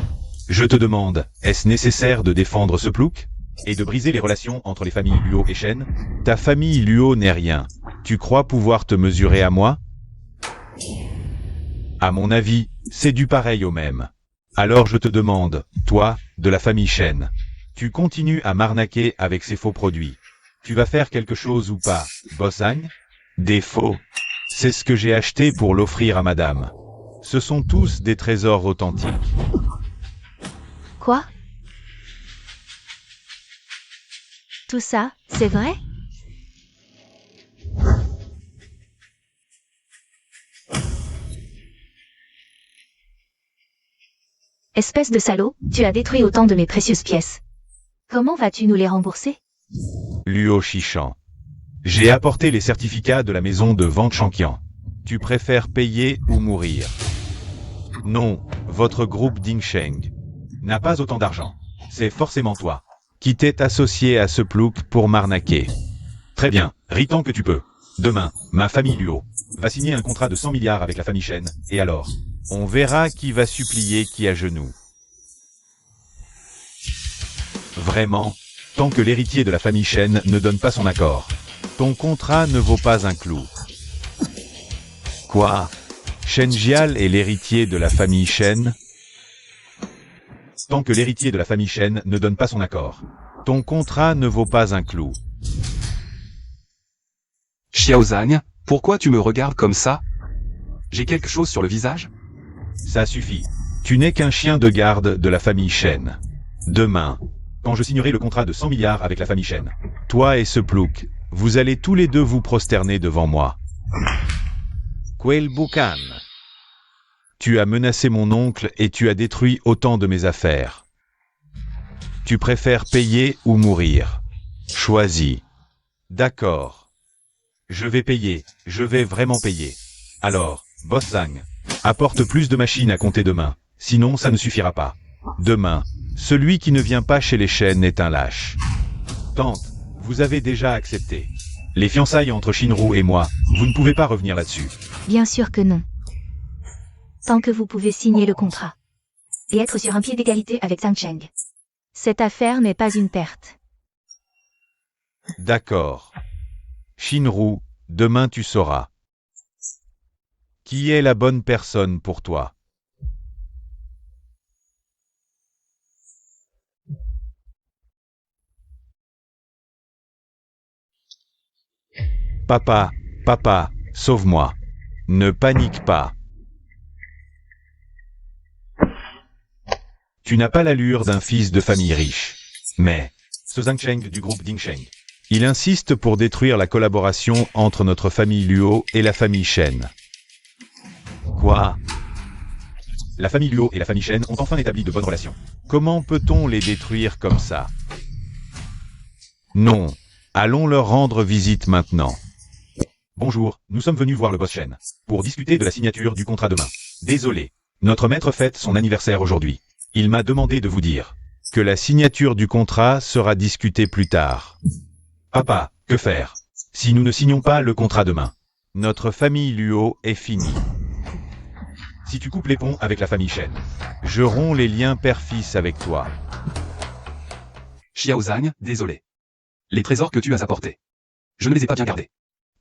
Je te demande, est-ce nécessaire de défendre ce plouc? Et de briser les relations entre les familles Luo et Shen? Ta famille Luo n'est rien. Tu crois pouvoir te mesurer à moi? À mon avis, c'est du pareil au même. Alors je te demande, toi, de la famille Shen, tu continues à m'arnaquer avec ces faux produits. Tu vas faire quelque chose ou pas, Boss Zhang? Des faux. C'est ce que j'ai acheté pour l'offrir à madame. Ce sont tous des trésors authentiques. Quoi? Tout ça, c'est vrai? Espèce de salaud, tu as détruit autant de mes précieuses pièces. Comment vas-tu nous les rembourser? Luo Shishan. J'ai apporté les certificats de la maison de vente Shanqian. Tu préfères payer ou mourir? Non, votre groupe Dingsheng n'a pas autant d'argent. C'est forcément toi qui t'es associé à ce plouc pour m'arnaquer. Très bien, ris tant que tu peux. Demain, ma famille Luo va signer un contrat de 100 milliards avec la famille Shen, et alors, on verra qui va supplier qui à genoux. Vraiment, tant que l'héritier de la famille Shen ne donne pas son accord, ton contrat ne vaut pas un clou. Quoi? Shen Jial est l'héritier de la famille Shen? Tant que l'héritier de la famille Shen ne donne pas son accord, ton contrat ne vaut pas un clou. Xiao Zhang, pourquoi tu me regardes comme ça? J'ai quelque chose sur le visage? Ça suffit. Tu n'es qu'un chien de garde de la famille Shen. Demain, quand je signerai le contrat de 100 milliards avec la famille Shen, toi et ce plouc, vous allez tous les deux vous prosterner devant moi. Quel boucan. Tu as menacé mon oncle et tu as détruit autant de mes affaires. Tu préfères payer ou mourir? Choisis. D'accord. Je vais payer, je vais vraiment payer. Alors, Boss Zhang, apporte plus de machines à compter demain, sinon ça ne suffira pas. Demain, celui qui ne vient pas chez les Shen est un lâche. Tante, vous avez déjà accepté. Les fiançailles entre Shinru et moi, vous ne pouvez pas revenir là-dessus. Bien sûr que non. Tant que vous pouvez signer le contrat. Et être sur un pied d'égalité avec Zhang Cheng. Cette affaire n'est pas une perte. D'accord. Shinru, demain tu sauras. Qui est la bonne personne pour toi? Papa, papa, sauve-moi. Ne panique pas. Tu n'as pas l'allure d'un fils de famille riche. Mais, ce Zhang Cheng du groupe Dingsheng, il insiste pour détruire la collaboration entre notre famille Luo et la famille Shen. Quoi? La famille Luo et la famille Shen ont enfin établi de bonnes relations. Comment peut-on les détruire comme ça? Non. Allons leur rendre visite maintenant. Bonjour, nous sommes venus voir le boss Shen pour discuter de la signature du contrat demain. Désolé. Notre maître fête son anniversaire aujourd'hui. Il m'a demandé de vous dire que la signature du contrat sera discutée plus tard. Papa, que faire si nous ne signons pas le contrat demain? Notre famille Luo est finie. Si tu coupes les ponts avec la famille Shen, je romps les liens père-fils avec toi. Xiao Zhang, désolé. Les trésors que tu as apportés, je ne les ai pas bien gardés.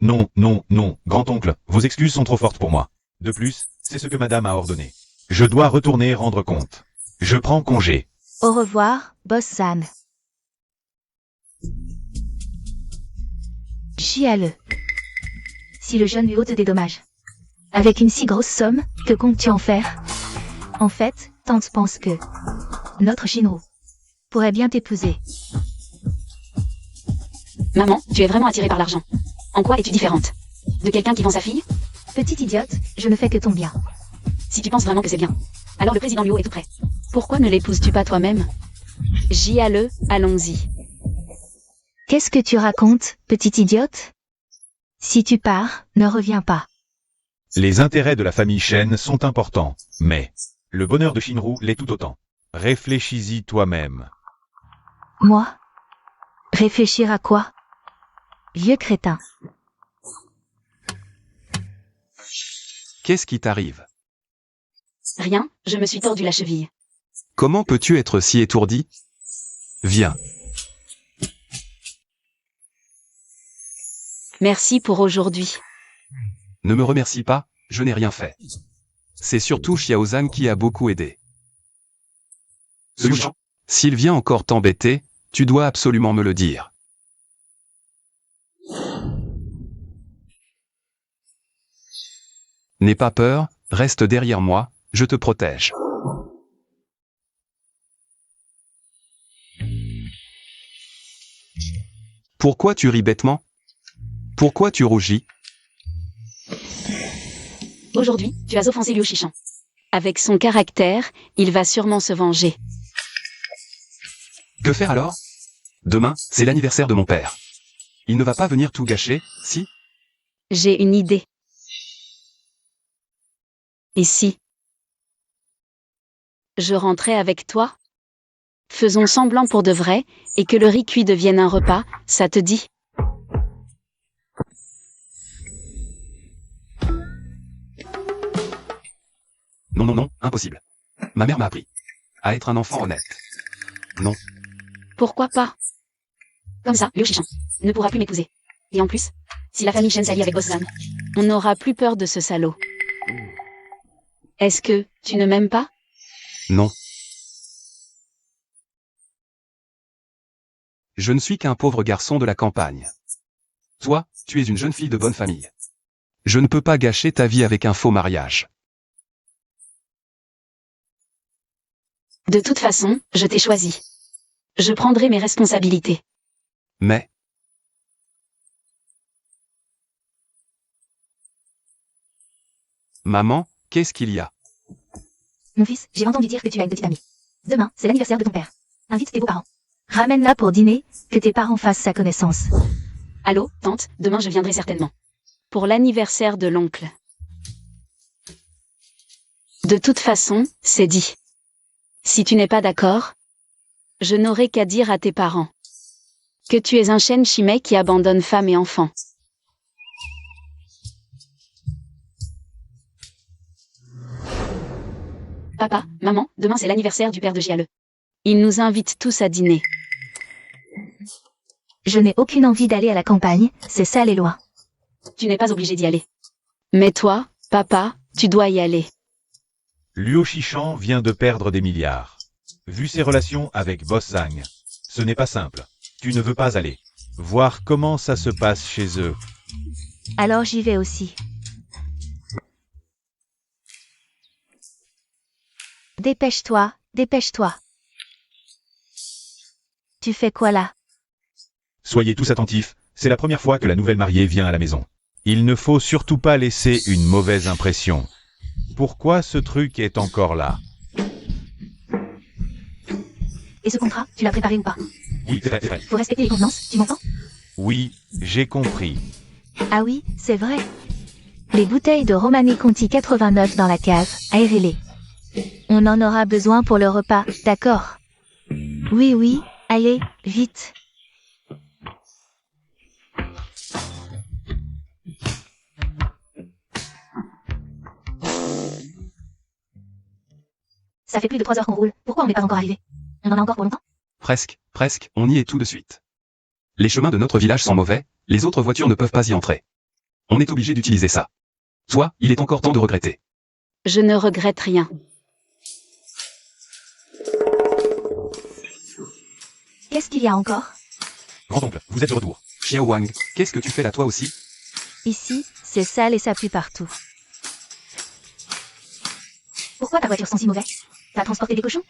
Non, non, non, grand-oncle, vos excuses sont trop fortes pour moi. De plus, c'est ce que madame a ordonné. Je dois retourner rendre compte. Je prends congé. Au revoir, boss Sam. Chiale. Si le jeune lui ôte des dommages. Avec une si grosse somme, que comptes-tu en faire? En fait, tante pense que notre Shinru pourrait bien t'épouser. Maman, tu es vraiment attirée par l'argent. En quoi es-tu différente? De quelqu'un qui vend sa fille? Petite idiote, je ne fais que ton bien. Si tu penses vraiment que c'est bien. Alors le président Luo est tout prêt. Pourquoi ne l'épouses-tu pas toi-même? Jiale, allons-y. Qu'est-ce que tu racontes, petite idiote? Si tu pars, ne reviens pas. Les intérêts de la famille Shen sont importants, mais le bonheur de Shinru l'est tout autant. Réfléchis-y toi-même. Moi? Réfléchir à quoi? Vieux crétin. Qu'est-ce qui t'arrive? Rien, je me suis tordu la cheville. Comment peux-tu être si étourdi? Viens. Merci pour aujourd'hui. Ne me remercie pas, je n'ai rien fait. C'est surtout Xiaozan qui a beaucoup aidé. Sujan, s'il vient encore t'embêter, tu dois absolument me le dire. N'aie pas peur, reste derrière moi, je te protège. Pourquoi tu ris bêtement? Pourquoi tu rougis? Aujourd'hui, tu as offensé Liu Shishan. Avec son caractère, il va sûrement se venger. Que faire alors? Demain, c'est l'anniversaire de mon père. Il ne va pas venir tout gâcher, si? J'ai une idée. Et si je rentrais avec toi? Faisons semblant pour de vrai, et que le riz cuit devienne un repas, ça te dit? Non, non, non, impossible. Ma mère m'a appris à être un enfant honnête. Non. Pourquoi pas? Comme ça, Liu Shishan ne pourra plus m'épouser. Et en plus, si la famille Shen s'allie avec Boss Zan, on n'aura plus peur de ce salaud. Est-ce que tu ne m'aimes pas? Non. Je ne suis qu'un pauvre garçon de la campagne. Toi, tu es une jeune fille de bonne famille. Je ne peux pas gâcher ta vie avec un faux mariage. De toute façon, je t'ai choisi. Je prendrai mes responsabilités. Mais, maman, qu'est-ce qu'il y a? Mon fils, j'ai entendu dire que tu as une petite amie. Demain, c'est l'anniversaire de ton père. Invite tes beaux-parents. Ramène-la pour dîner, que tes parents fassent sa connaissance. Allô, tante, demain je viendrai certainement. Pour l'anniversaire de l'oncle. De toute façon, c'est dit. Si tu n'es pas d'accord, je n'aurai qu'à dire à tes parents que tu es un Shen Shimei qui abandonne femme et enfant. Papa, maman, demain c'est l'anniversaire du père de Jiale. Il nous invite tous à dîner. Je n'ai aucune envie d'aller à la campagne, c'est ça les lois. Tu n'es pas obligé d'y aller. Mais toi, papa, tu dois y aller. Luo Shishan vient de perdre des milliards. Vu ses relations avec Boss Zhang, ce n'est pas simple. Tu ne veux pas aller. Voir comment ça se passe chez eux. Alors j'y vais aussi. Dépêche-toi, dépêche-toi. Tu fais quoi là? Soyez tous attentifs, c'est la première fois que la nouvelle mariée vient à la maison. Il ne faut surtout pas laisser une mauvaise impression. Pourquoi ce truc est encore là? Et ce contrat, tu l'as préparé ou pas? Oui, c'est vrai. Faut respecter les convenances, tu m'entends? Oui, j'ai compris. Ah oui, c'est vrai. Les bouteilles de Romanée Conti 89 dans la cave, aérez-les. On en aura besoin pour le repas, d'accord? Oui, oui, allez, vite. Ça fait plus de 3 heures qu'on roule, pourquoi on n'est pas encore arrivé? On en a encore pour longtemps? Presque, on y est tout de suite. Les chemins de notre village sont mauvais, les autres voitures ne peuvent pas y entrer. On est obligé d'utiliser ça. Toi, il est encore temps de regretter. Je ne regrette rien. Qu'est-ce qu'il y a encore? Grand-oncle, vous êtes de retour. Xiao Wang, qu'est-ce que tu fais là toi aussi? Ici, c'est sale et ça pue partout. Pourquoi ta voiture sent si mauvais? T'as transporté des cochons?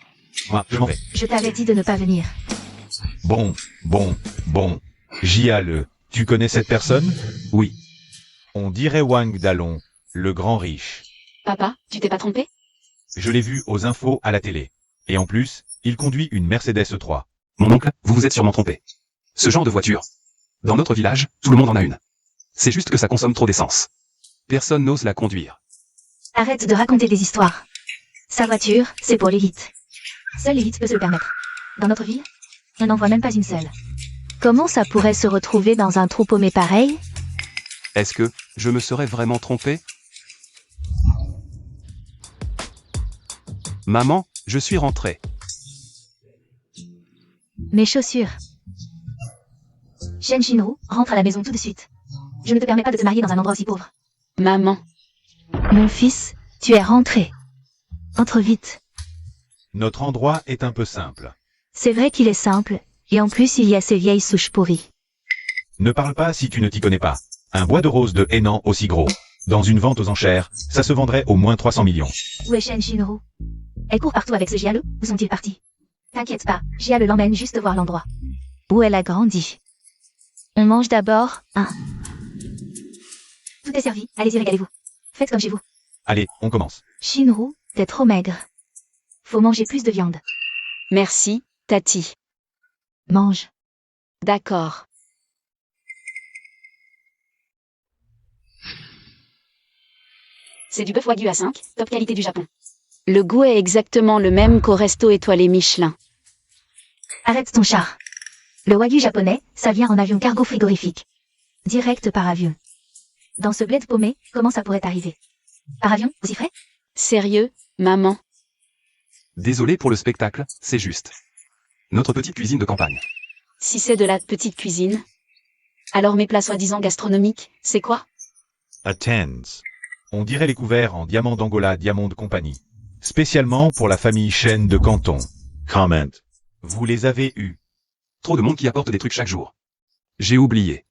Moi, je m'en vais. Je t'avais dit de ne pas venir. Bon. Jiale, tu connais cette personne? Oui. On dirait Wang Dalong, le grand riche. Papa, tu t'es pas trompé? Je l'ai vu aux infos à la télé. Et en plus, il conduit une Mercedes E3. Mon oncle, vous vous êtes sûrement trompé. Ce genre de voiture. Dans notre village, tout le monde en a une. C'est juste que ça consomme trop d'essence. Personne n'ose la conduire. Arrête de raconter des histoires. Sa voiture, c'est pour l'élite. Seule l'élite peut se le permettre. Dans notre ville, on n'en voit même pas une seule. Comment ça pourrait se retrouver dans un trou paumé pareil? Est-ce que je me serais vraiment trompé? Maman, je suis rentré. Mes chaussures. Shen Shinru, rentre à la maison tout de suite. Je ne te permets pas de te marier dans un endroit aussi pauvre. Maman. Mon fils, tu es rentré. Entre vite. Notre endroit est un peu simple. C'est vrai qu'il est simple, et en plus il y a ces vieilles souches pourries. Ne parle pas si tu ne t'y connais pas. Un bois de rose de Henan aussi gros. Dans une vente aux enchères, ça se vendrait au moins 300 millions. Où est Shen Shinru? Elle court partout avec ce Jiale, où sont-ils partis? T'inquiète pas, Jiale l'emmène juste voir l'endroit. Où elle a grandi. On mange d'abord, hein. Tout est servi, allez-y régalez-vous. Faites comme chez vous. Allez, on commence. Shinru, t'es trop maigre. Faut manger plus de viande. Merci, Tati. Mange. D'accord. C'est du bœuf wagyu A5, top qualité du Japon. Le goût est exactement le même qu'au resto étoilé Michelin. Arrête ton char. Le wagyu japonais, ça vient en avion cargo frigorifique. Direct par avion. Dans ce bled paumé, comment ça pourrait arriver? Par avion, aussi frais? Sérieux, maman? Désolé pour le spectacle, c'est juste. Notre petite cuisine de campagne. Si c'est de la petite cuisine, alors mes plats soi-disant gastronomiques, c'est quoi? Attends. On dirait les couverts en diamant d'Angola Diamond Company. Spécialement pour la famille Chen de Canton. Comment. Vous les avez eus. Trop de monde qui apporte des trucs chaque jour. J'ai oublié.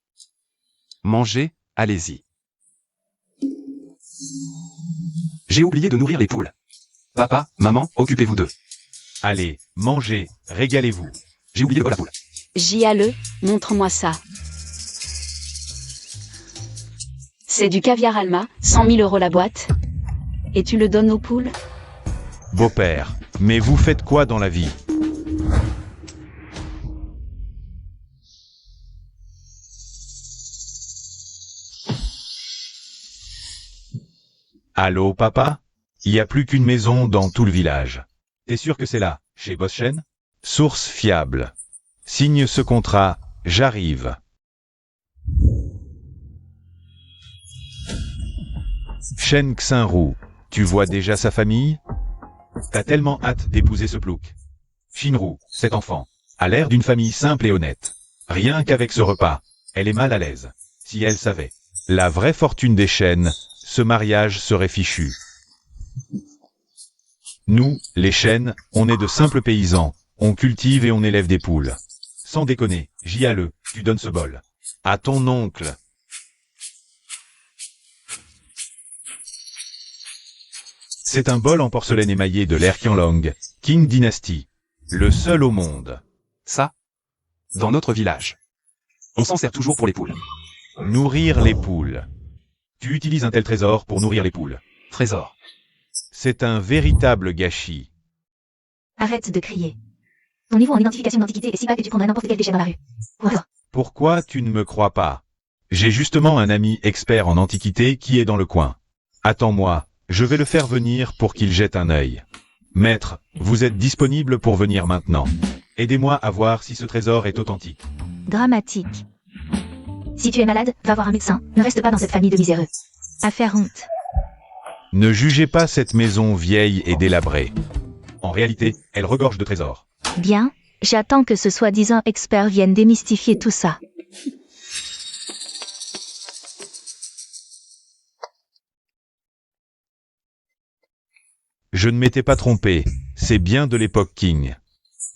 Mangez, allez-y. J'ai oublié de nourrir les poules. Papa, maman, occupez-vous d'eux. Allez, mangez, régalez-vous. J'ai oublié de la poule. Jiale, montre-moi ça. C'est du caviar Alma, 100 000 € la boîte. Et tu le donnes aux poules? Beau-père, mais vous faites quoi dans la vie? Allô, papa? Il n'y a plus qu'une maison dans tout le village. T'es sûr que c'est là, chez Boss Shen? Source fiable. Signe ce contrat, j'arrive. Shen Xinru, tu vois déjà sa famille? T'as tellement hâte d'épouser ce plouc. Shinru, cet enfant, a l'air d'une famille simple et honnête. Rien qu'avec ce repas, elle est mal à l'aise. Si elle savait la vraie fortune des Shen, ce mariage serait fichu. Nous, les Shen, on est de simples paysans, on cultive et on élève des poules. Sans déconner, Jiale, tu donnes ce bol à ton oncle. C'est un bol en porcelaine émaillé de l'ère Qianlong, Qing Dynasty. Le seul au monde. Ça, dans notre village. On s'en sert toujours pour les poules. Nourrir les poules. Tu utilises un tel trésor pour nourrir les poules. Trésor. C'est un véritable gâchis. Arrête de crier. Ton niveau en identification d'antiquité est si bas que tu prendrais n'importe quel déchet dans la rue. Voilà. Pourquoi tu ne me crois pas? J'ai justement un ami expert en antiquité qui est dans le coin. Attends-moi, je vais le faire venir pour qu'il jette un œil. Maître, vous êtes disponible pour venir maintenant. Aidez-moi à voir si ce trésor est authentique. Dramatique. Si tu es malade, va voir un médecin. Ne reste pas dans cette famille de miséreux. À faire honte. Ne jugez pas cette maison vieille et délabrée. En réalité, elle regorge de trésors. Bien, j'attends que ce soi-disant expert vienne démystifier tout ça. Je ne m'étais pas trompé, c'est bien de l'époque Qing.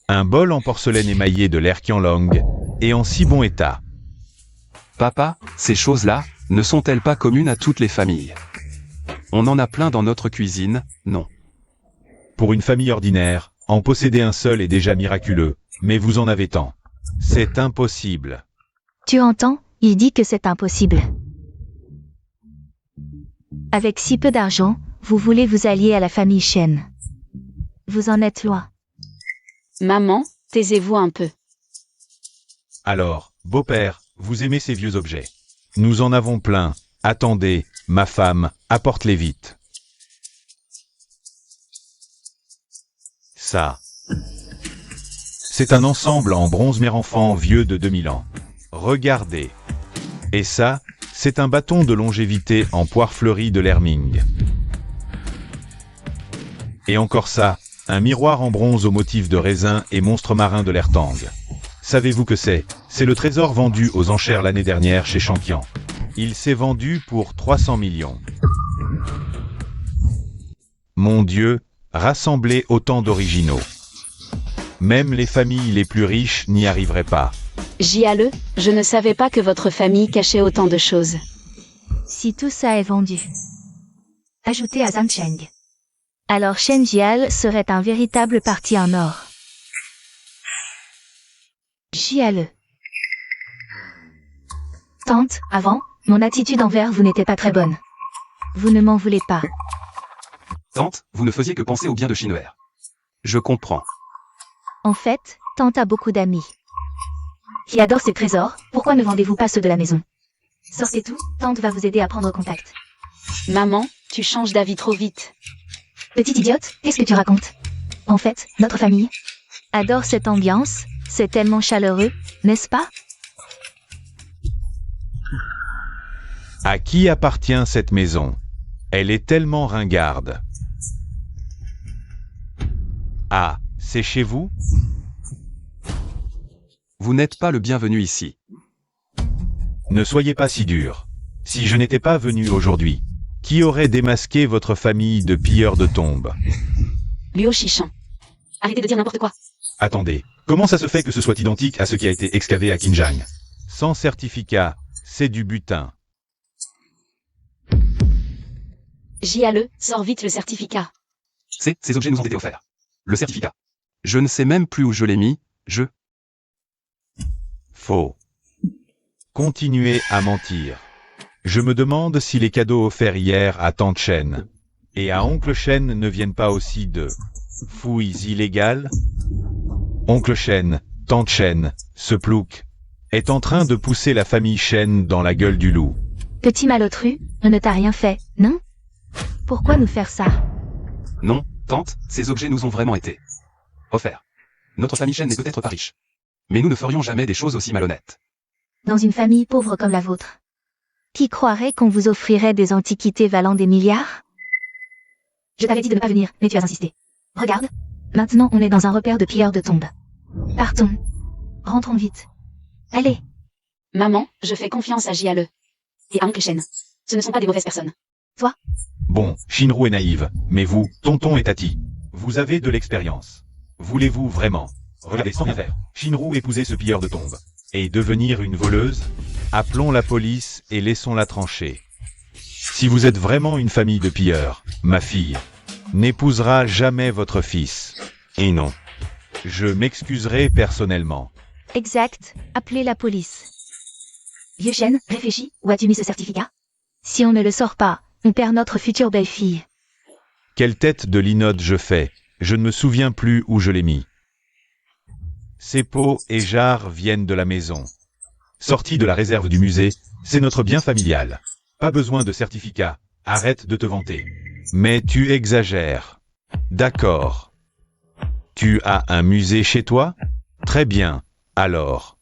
Un bol en porcelaine émaillé de l'ère Qianlong, et en si bon état. Papa, ces choses-là, ne sont-elles pas communes à toutes les familles? On en a plein dans notre cuisine, non? Pour une famille ordinaire, en posséder un seul est déjà miraculeux, mais vous en avez tant. C'est impossible. Tu entends? Il dit que c'est impossible. Avec si peu d'argent, vous voulez vous allier à la famille Shen. Vous en êtes loin. Maman, taisez-vous un peu. Alors, beau-père, vous aimez ces vieux objets. Nous en avons plein. Attendez, ma femme, apporte-les vite. Ça. C'est un ensemble en bronze mère-enfant vieux de 2000 ans. Regardez. Et ça, c'est un bâton de longévité en poire fleurie de l'Herming. Et encore ça, un miroir en bronze au motif de raisin et monstre marin de l'Ertang. Savez-vous que c'est? C'est le trésor vendu aux enchères l'année dernière chez Shankian. Il s'est vendu pour 300 millions. Mon Dieu, rassembler autant d'originaux. Même les familles les plus riches n'y arriveraient pas. Jiale, je ne savais pas que votre famille cachait autant de choses. Si tout ça est vendu. Ajouté à Zancheng. Alors Shen Jial serait un véritable parti en or. Jiale. Tante, avant, mon attitude envers vous n'était pas très bonne. Vous ne m'en voulez pas. Tante, vous ne faisiez que penser au bien de Shinwer. Je comprends. En fait, tante a beaucoup d'amis. Qui adorent ses trésors, pourquoi ne vendez-vous pas ceux de la maison? Sortez tout, tante va vous aider à prendre contact. Maman, tu changes d'avis trop vite. Petite idiote, qu'est-ce que tu racontes? En fait, notre famille adore cette ambiance, c'est tellement chaleureux, n'est-ce pas? À qui appartient cette maison? Elle est tellement ringarde. Ah, c'est chez vous? Vous n'êtes pas le bienvenu ici. Ne soyez pas si dur. Si je n'étais pas venu aujourd'hui, qui aurait démasqué votre famille de pilleurs de tombes? Luo Shishan. Arrêtez de dire n'importe quoi. Attendez, comment ça se fait que ce soit identique à ce qui a été excavé à Qinjiang? Sans certificat, c'est du butin. Jiale, sors vite le certificat. Ces objets nous ont été offerts. Le certificat. Je ne sais même plus où je l'ai mis, Faux. Continuez à mentir. Je me demande si les cadeaux offerts hier à Tante Chen et à Oncle Shen ne viennent pas aussi de fouilles illégales. Oncle Shen, Tante Chen, ce plouc, est en train de pousser la famille Shen dans la gueule du loup. Petit malotru, on ne t'a rien fait, non? Pourquoi nous faire ça? Non, tante, ces objets nous ont vraiment été offerts. Notre famille Shen n'est peut-être pas riche. Mais nous ne ferions jamais des choses aussi malhonnêtes. Dans une famille pauvre comme la vôtre. Qui croirait qu'on vous offrirait des antiquités valant des milliards? Je t'avais dit de ne pas venir, mais tu as insisté. Regarde, maintenant on est dans un repère de pilleurs de tombes. Partons. Rentrons vite. Allez. Maman, je fais confiance à Jiale. Et à Oncle Shen. Ce ne sont pas des mauvaises personnes. Toi? Bon, Shinru est naïve, mais vous, tonton et tati, vous avez de l'expérience. Voulez-vous vraiment, regardez sans rien faire, Shinru épouser ce pilleur de tombes et devenir une voleuse? Appelons la police et laissons-la trancher. Si vous êtes vraiment une famille de pilleurs, ma fille n'épousera jamais votre fils. Et non, je m'excuserai personnellement. Exact, appelez la police. Vieux Shen, réfléchis, où as-tu mis ce certificat? Si on ne le sort pas, on perd notre future belle-fille. Quelle tête de linotte je fais, je ne me souviens plus où je l'ai mis. Ces pots et jarres viennent de la maison. Sortis de la réserve du musée, c'est notre bien familial. Pas besoin de certificat, arrête de te vanter. Mais tu exagères. D'accord. Tu as un musée chez toi? Très bien, alors.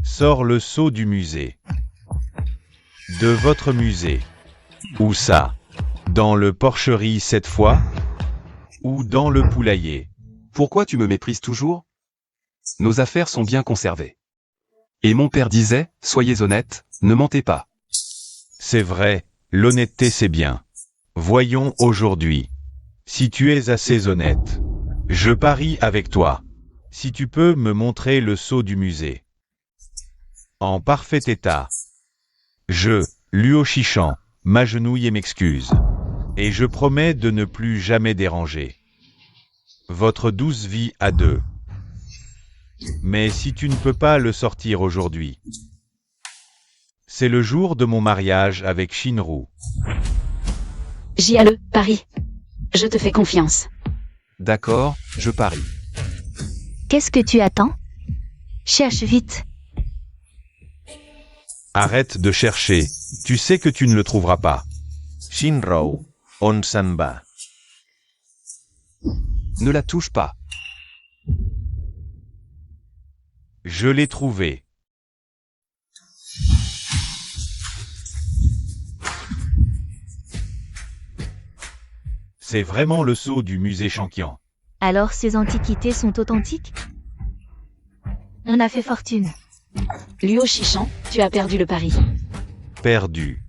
Sors le seau du musée. De votre musée. Où ça? Dans le porcherie cette fois? Ou dans le poulailler? Pourquoi tu me méprises toujours? Nos affaires sont bien conservées. Et mon père disait, soyez honnête, ne mentez pas. C'est vrai, l'honnêteté c'est bien. Voyons aujourd'hui. Si tu es assez honnête, je parie avec toi. Si tu peux me montrer le sceau du musée. En parfait état. Je, Luo Shichan, m'agenouille et m'excuse. Et je promets de ne plus jamais déranger votre douce vie à deux. Mais si tu ne peux pas le sortir aujourd'hui, c'est le jour de mon mariage avec Shinru. JALE, parie. Je te fais confiance. D'accord, je parie. Qu'est-ce que tu attends? Cherche vite. Arrête de chercher, tu sais que tu ne le trouveras pas. Shinrou, on s'en va. Ne la touche pas. Je l'ai trouvé. C'est vraiment le sceau du musée Shankian. Alors ces antiquités sont authentiques? On a fait fortune. Luo Shichan, tu as perdu le pari. Perdu.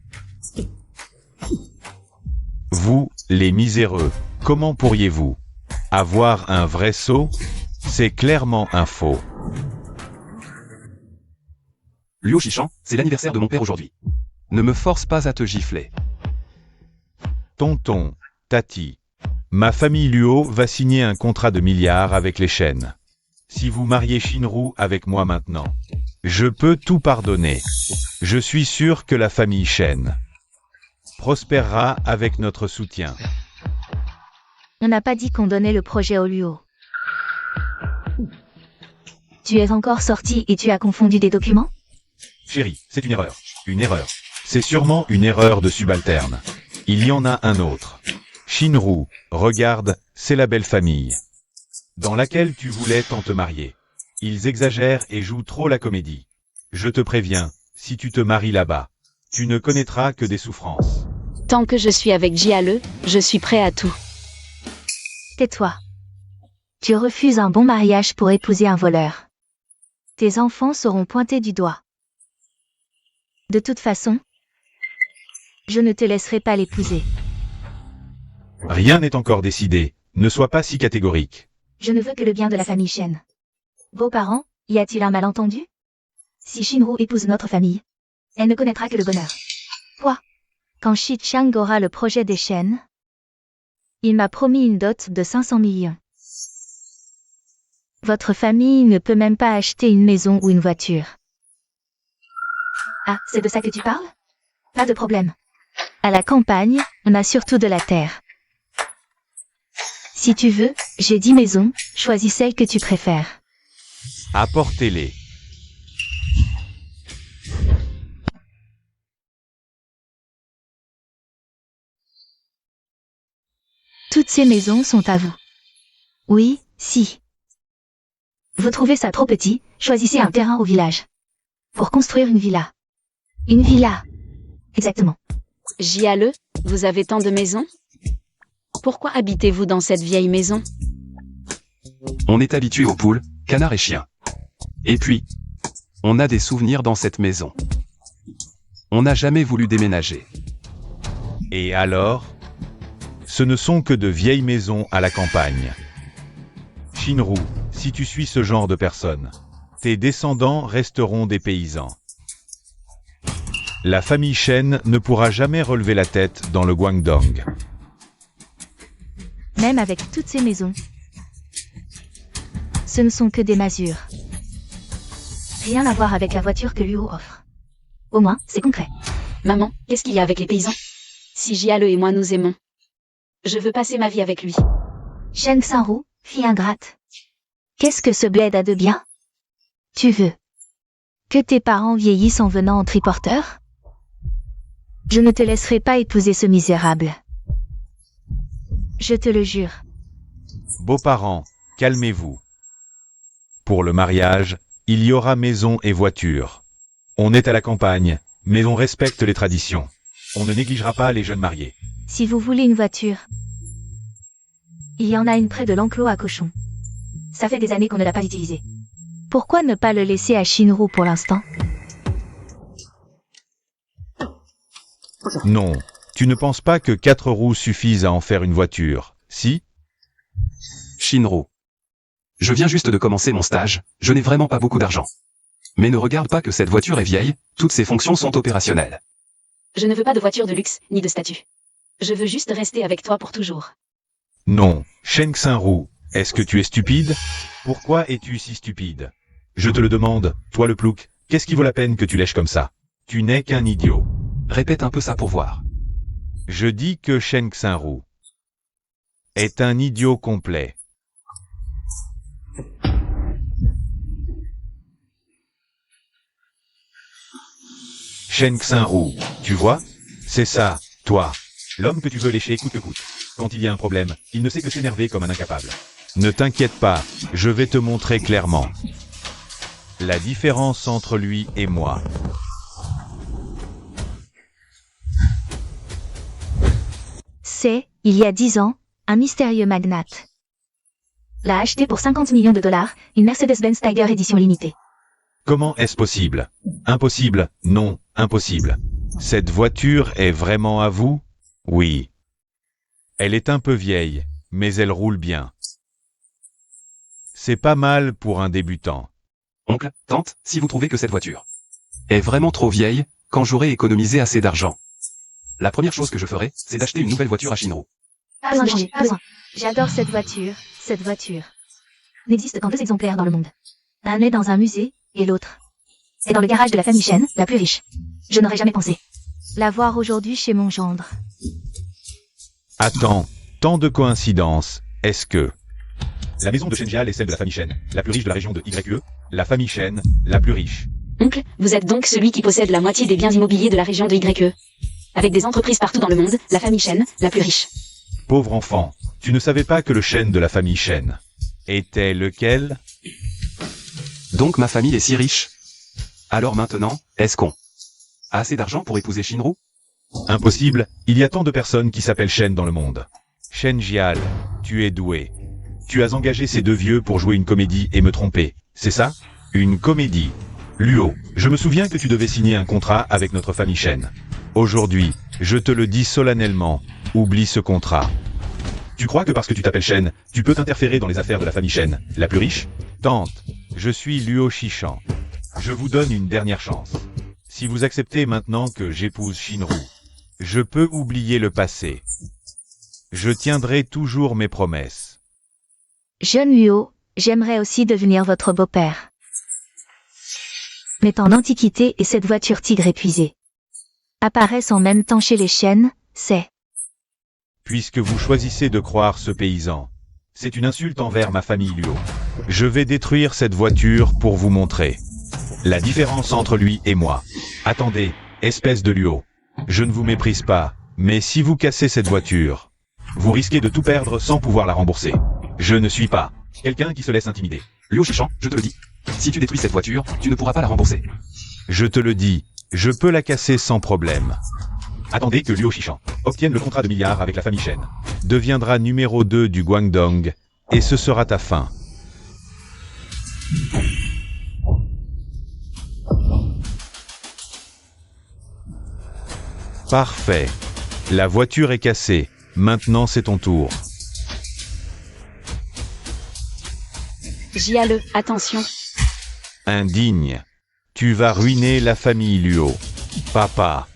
Vous, les miséreux, comment pourriez-vous avoir un vrai sceau? C'est clairement un faux. Luo Shichan, c'est l'anniversaire de mon père aujourd'hui. Ne me force pas à te gifler. Tonton, Tati, ma famille Luo va signer un contrat de milliards avec les Shen. Si vous mariez Shinru avec moi maintenant, je peux tout pardonner. Je suis sûr que la famille Shen prospérera avec notre soutien. On n'a pas dit qu'on donnait le projet au Luo. Tu es encore sorti et tu as confondu des documents? Chérie, c'est une erreur. Une erreur. C'est sûrement une erreur de subalterne. Il y en a un autre. Shinru, regarde, c'est la belle famille dans laquelle tu voulais tant te marier. Ils exagèrent et jouent trop la comédie. Je te préviens, si tu te maries là-bas, tu ne connaîtras que des souffrances. Tant que je suis avec JALE, je suis prêt à tout. Tais-toi. Tu refuses un bon mariage pour épouser un voleur. Tes enfants seront pointés du doigt. De toute façon, je ne te laisserai pas l'épouser. Rien n'est encore décidé, ne sois pas si catégorique. Je ne veux que le bien de la famille Shen. Beaux-parents, y a-t-il un malentendu? Si Shinru épouse notre famille, elle ne connaîtra que le bonheur. Quoi? Quand Shi Chang aura le projet des Shen, il m'a promis une dot de 500 millions. Votre famille ne peut même pas acheter une maison ou une voiture. Ah, c'est de ça que tu parles? Pas de problème. À la campagne, on a surtout de la terre. Si tu veux, j'ai 10 maisons, choisis celle que tu préfères. Apportez-les. Toutes ces maisons sont à vous. Oui, si. Vous trouvez ça trop petit, choisissez un terrain au village. Pour construire une villa. Une villa. Exactement. JALE, vous avez tant de maisons? Pourquoi habitez-vous dans cette vieille maison? On est habitué aux poules, canards et chiens. Et puis, on a des souvenirs dans cette maison. On n'a jamais voulu déménager. Et alors? Ce ne sont que de vieilles maisons à la campagne. Shinru, si tu suis ce genre de personne, tes descendants resteront des paysans. La famille Shen ne pourra jamais relever la tête dans le Guangdong. Même avec toutes ces maisons. Ce ne sont que des masures. Rien à voir avec la voiture que Luo offre. Au moins, c'est concret. Maman, qu'est-ce qu'il y a avec les paysans? Si JALE et moi nous aimons, je veux passer ma vie avec lui. Shen Xinru, fille ingrate. Qu'est-ce que ce bled a de bien? Tu veux que tes parents vieillissent en venant en triporteur? Je ne te laisserai pas épouser ce misérable. Je te le jure. Beaux-parents, calmez-vous. Pour le mariage, il y aura maison et voiture. On est à la campagne, mais on respecte les traditions. On ne négligera pas les jeunes mariés. Si vous voulez une voiture, il y en a une près de l'enclos à cochons. Ça fait des années qu'on ne l'a pas utilisée. Pourquoi ne pas le laisser à Shinru pour l'instant? Non, tu ne penses pas que 4 roues suffisent à en faire une voiture. si? Shinro. Je viens juste de commencer mon stage, je n'ai vraiment pas beaucoup d'argent. Mais ne regarde pas que cette voiture est vieille, toutes ses fonctions sont opérationnelles. Je ne veux pas de voiture de luxe, ni de statut. Je veux juste rester avec toi pour toujours. Non, Shen Xinru, est-ce que tu es stupide? Pourquoi es-tu si stupide? Je te le demande, toi le plouc, qu'est-ce qui vaut la peine que tu lèches comme ça? Tu n'es qu'un idiot. Répète un peu ça pour voir. Je dis que Shen Xinru est un idiot complet. Shen Xinru, tu vois? C'est ça, toi. L'homme que tu veux lécher coûte que coûte. Quand il y a un problème, il ne sait que s'énerver comme un incapable. Ne t'inquiète pas, je vais te montrer clairement la différence entre lui et moi. C'est, il y a 10 ans, un mystérieux magnate l'a acheté pour 50 millions de dollars, une Mercedes-Benz Tiger édition limitée. Comment est-ce possible? Impossible, non, impossible. Cette voiture est vraiment à vous? Oui. Elle est un peu vieille, mais elle roule bien. C'est pas mal pour un débutant. Oncle, tante, si vous trouvez que cette voiture est vraiment trop vieille, quand j'aurai économisé assez d'argent, la première chose que je ferai, c'est d'acheter une nouvelle voiture à Shinro. Pas besoin de changer, pas besoin. J'adore cette voiture, cette voiture. N'existe qu'en 2 exemplaires dans le monde. Un est dans un musée, et l'autre est dans le garage de la famille Shen, la plus riche. Je n'aurais jamais pensé la voir aujourd'hui chez mon gendre. Attends, tant de coïncidences, est-ce que... La maison de Shenjial est celle de la famille Shen, la plus riche de la région de YE, la famille Shen, la plus riche. Oncle, vous êtes donc celui qui possède la moitié des biens immobiliers de la région de YE. Avec des entreprises partout dans le monde, la famille Shen, la plus riche. Pauvre enfant, tu ne savais pas que le Shen de la famille Shen était lequel? Donc ma famille est si riche. Alors maintenant, est-ce qu'on a assez d'argent pour épouser Shinru? Impossible, il y a tant de personnes qui s'appellent Shen dans le monde. Shenjial, tu es doué. Tu as engagé ces 2 vieux pour jouer une comédie et me tromper, c'est ça? Une comédie. Luo, je me souviens que tu devais signer un contrat avec notre famille Shen. Aujourd'hui, je te le dis solennellement, oublie ce contrat. Tu crois que parce que tu t'appelles Shen, tu peux t'interférer dans les affaires de la famille Shen, la plus riche? Tante, je suis Luo Shishan. Je vous donne une dernière chance. Si vous acceptez maintenant que j'épouse Shinru, je peux oublier le passé. Je tiendrai toujours mes promesses. Jeune Luo, j'aimerais aussi devenir votre beau-père. Mais en Antiquité et cette voiture tigre épuisée apparaissent en même temps chez les Shen, c'est... Puisque vous choisissez de croire ce paysan, c'est une insulte envers ma famille Luo. Je vais détruire cette voiture pour vous montrer la différence entre lui et moi. Attendez, espèce de Luo. Je ne vous méprise pas, mais si vous cassez cette voiture, vous risquez de tout perdre sans pouvoir la rembourser. Je ne suis pas quelqu'un qui se laisse intimider. Luo Shishan, je te le dis. Si tu détruis cette voiture, tu ne pourras pas la rembourser. Je te le dis, je peux la casser sans problème. Attendez que Luo Shishan obtienne le contrat de milliards avec la famille Shen, deviendra numéro 2 du Guangdong, et ce sera ta fin. Parfait. La voiture est cassée. Maintenant c'est ton tour. JALE, attention. Indigne. Tu vas ruiner la famille Luo. Papa.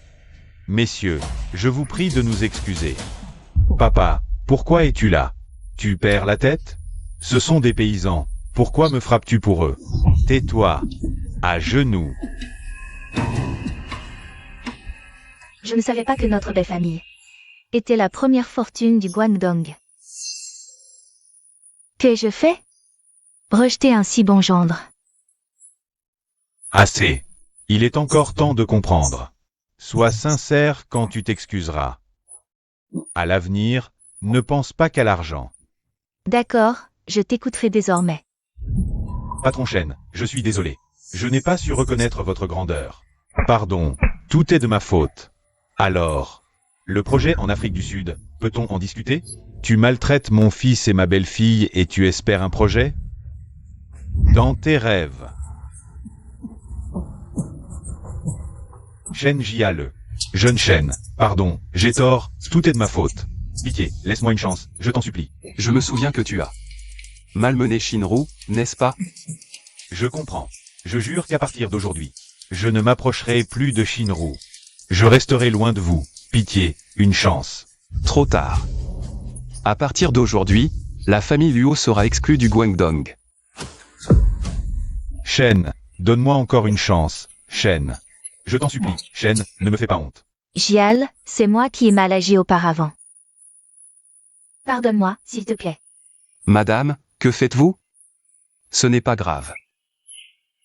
Messieurs, je vous prie de nous excuser. Papa, pourquoi es-tu là? Tu perds la tête? Ce sont des paysans. Pourquoi me frappes-tu pour eux? Tais-toi. À genoux. Je ne savais pas que notre belle famille était la première fortune du Guangdong. Qu'ai-je fait? Rejeter un si bon gendre. Assez. Il est encore temps de comprendre. Sois sincère quand tu t'excuseras. À l'avenir, ne pense pas qu'à l'argent. D'accord, je t'écouterai désormais. Patron Shen, je suis désolé. Je n'ai pas su reconnaître votre grandeur. Pardon, tout est de ma faute. Alors, le projet en Afrique du Sud, peut-on en discuter? Tu maltraites mon fils et ma belle-fille et tu espères un projet? Dans tes rêves. Shen Jiale. Jeune Shen, pardon, j'ai tort, tout est de ma faute. Pitié, laisse-moi une chance, je t'en supplie. Je me souviens que tu as malmené Shinru, n'est-ce pas? Je comprends. Je jure qu'à partir d'aujourd'hui, je ne m'approcherai plus de Shinru. Je resterai loin de vous. Pitié, une chance. Trop tard. À partir d'aujourd'hui, la famille Luo sera exclue du Guangdong. Shen, donne-moi encore une chance. Shen. Je t'en supplie, Shen, ne me fais pas honte. Gial, c'est moi qui ai mal agi auparavant. Pardonne-moi, s'il te plaît. Madame, que faites-vous? Ce n'est pas grave.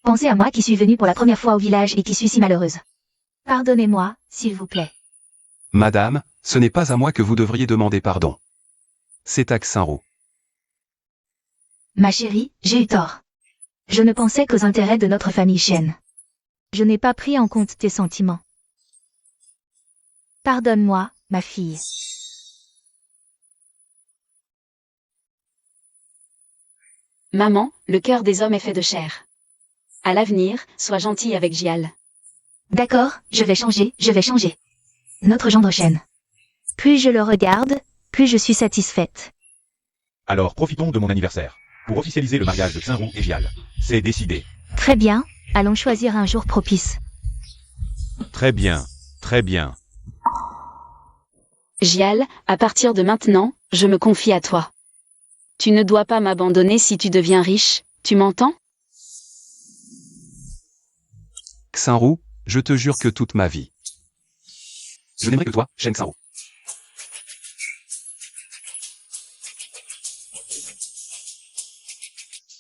Pensez à moi qui suis venue pour la première fois au village et qui suis si malheureuse. Pardonnez-moi, s'il vous plaît. Madame, ce n'est pas à moi que vous devriez demander pardon. C'est à Xinru. Ma chérie, j'ai eu tort. Je ne pensais qu'aux intérêts de notre famille Shen. Je n'ai pas pris en compte tes sentiments. Pardonne-moi, ma fille. Maman, le cœur des hommes est fait de chair. À l'avenir, sois gentille avec Gial. D'accord, je vais changer. Notre gendre Shen. Plus je le regarde, plus je suis satisfaite. Alors profitons de mon anniversaire, pour officialiser le mariage de Xinru et Gial. C'est décidé. Très bien, allons choisir un jour propice. Très bien, très bien. Gial, à partir de maintenant, je me confie à toi. Tu ne dois pas m'abandonner si tu deviens riche, tu m'entends? Xinru, je te jure que toute ma vie. Je n'aimerais que toi, Shen Xinru.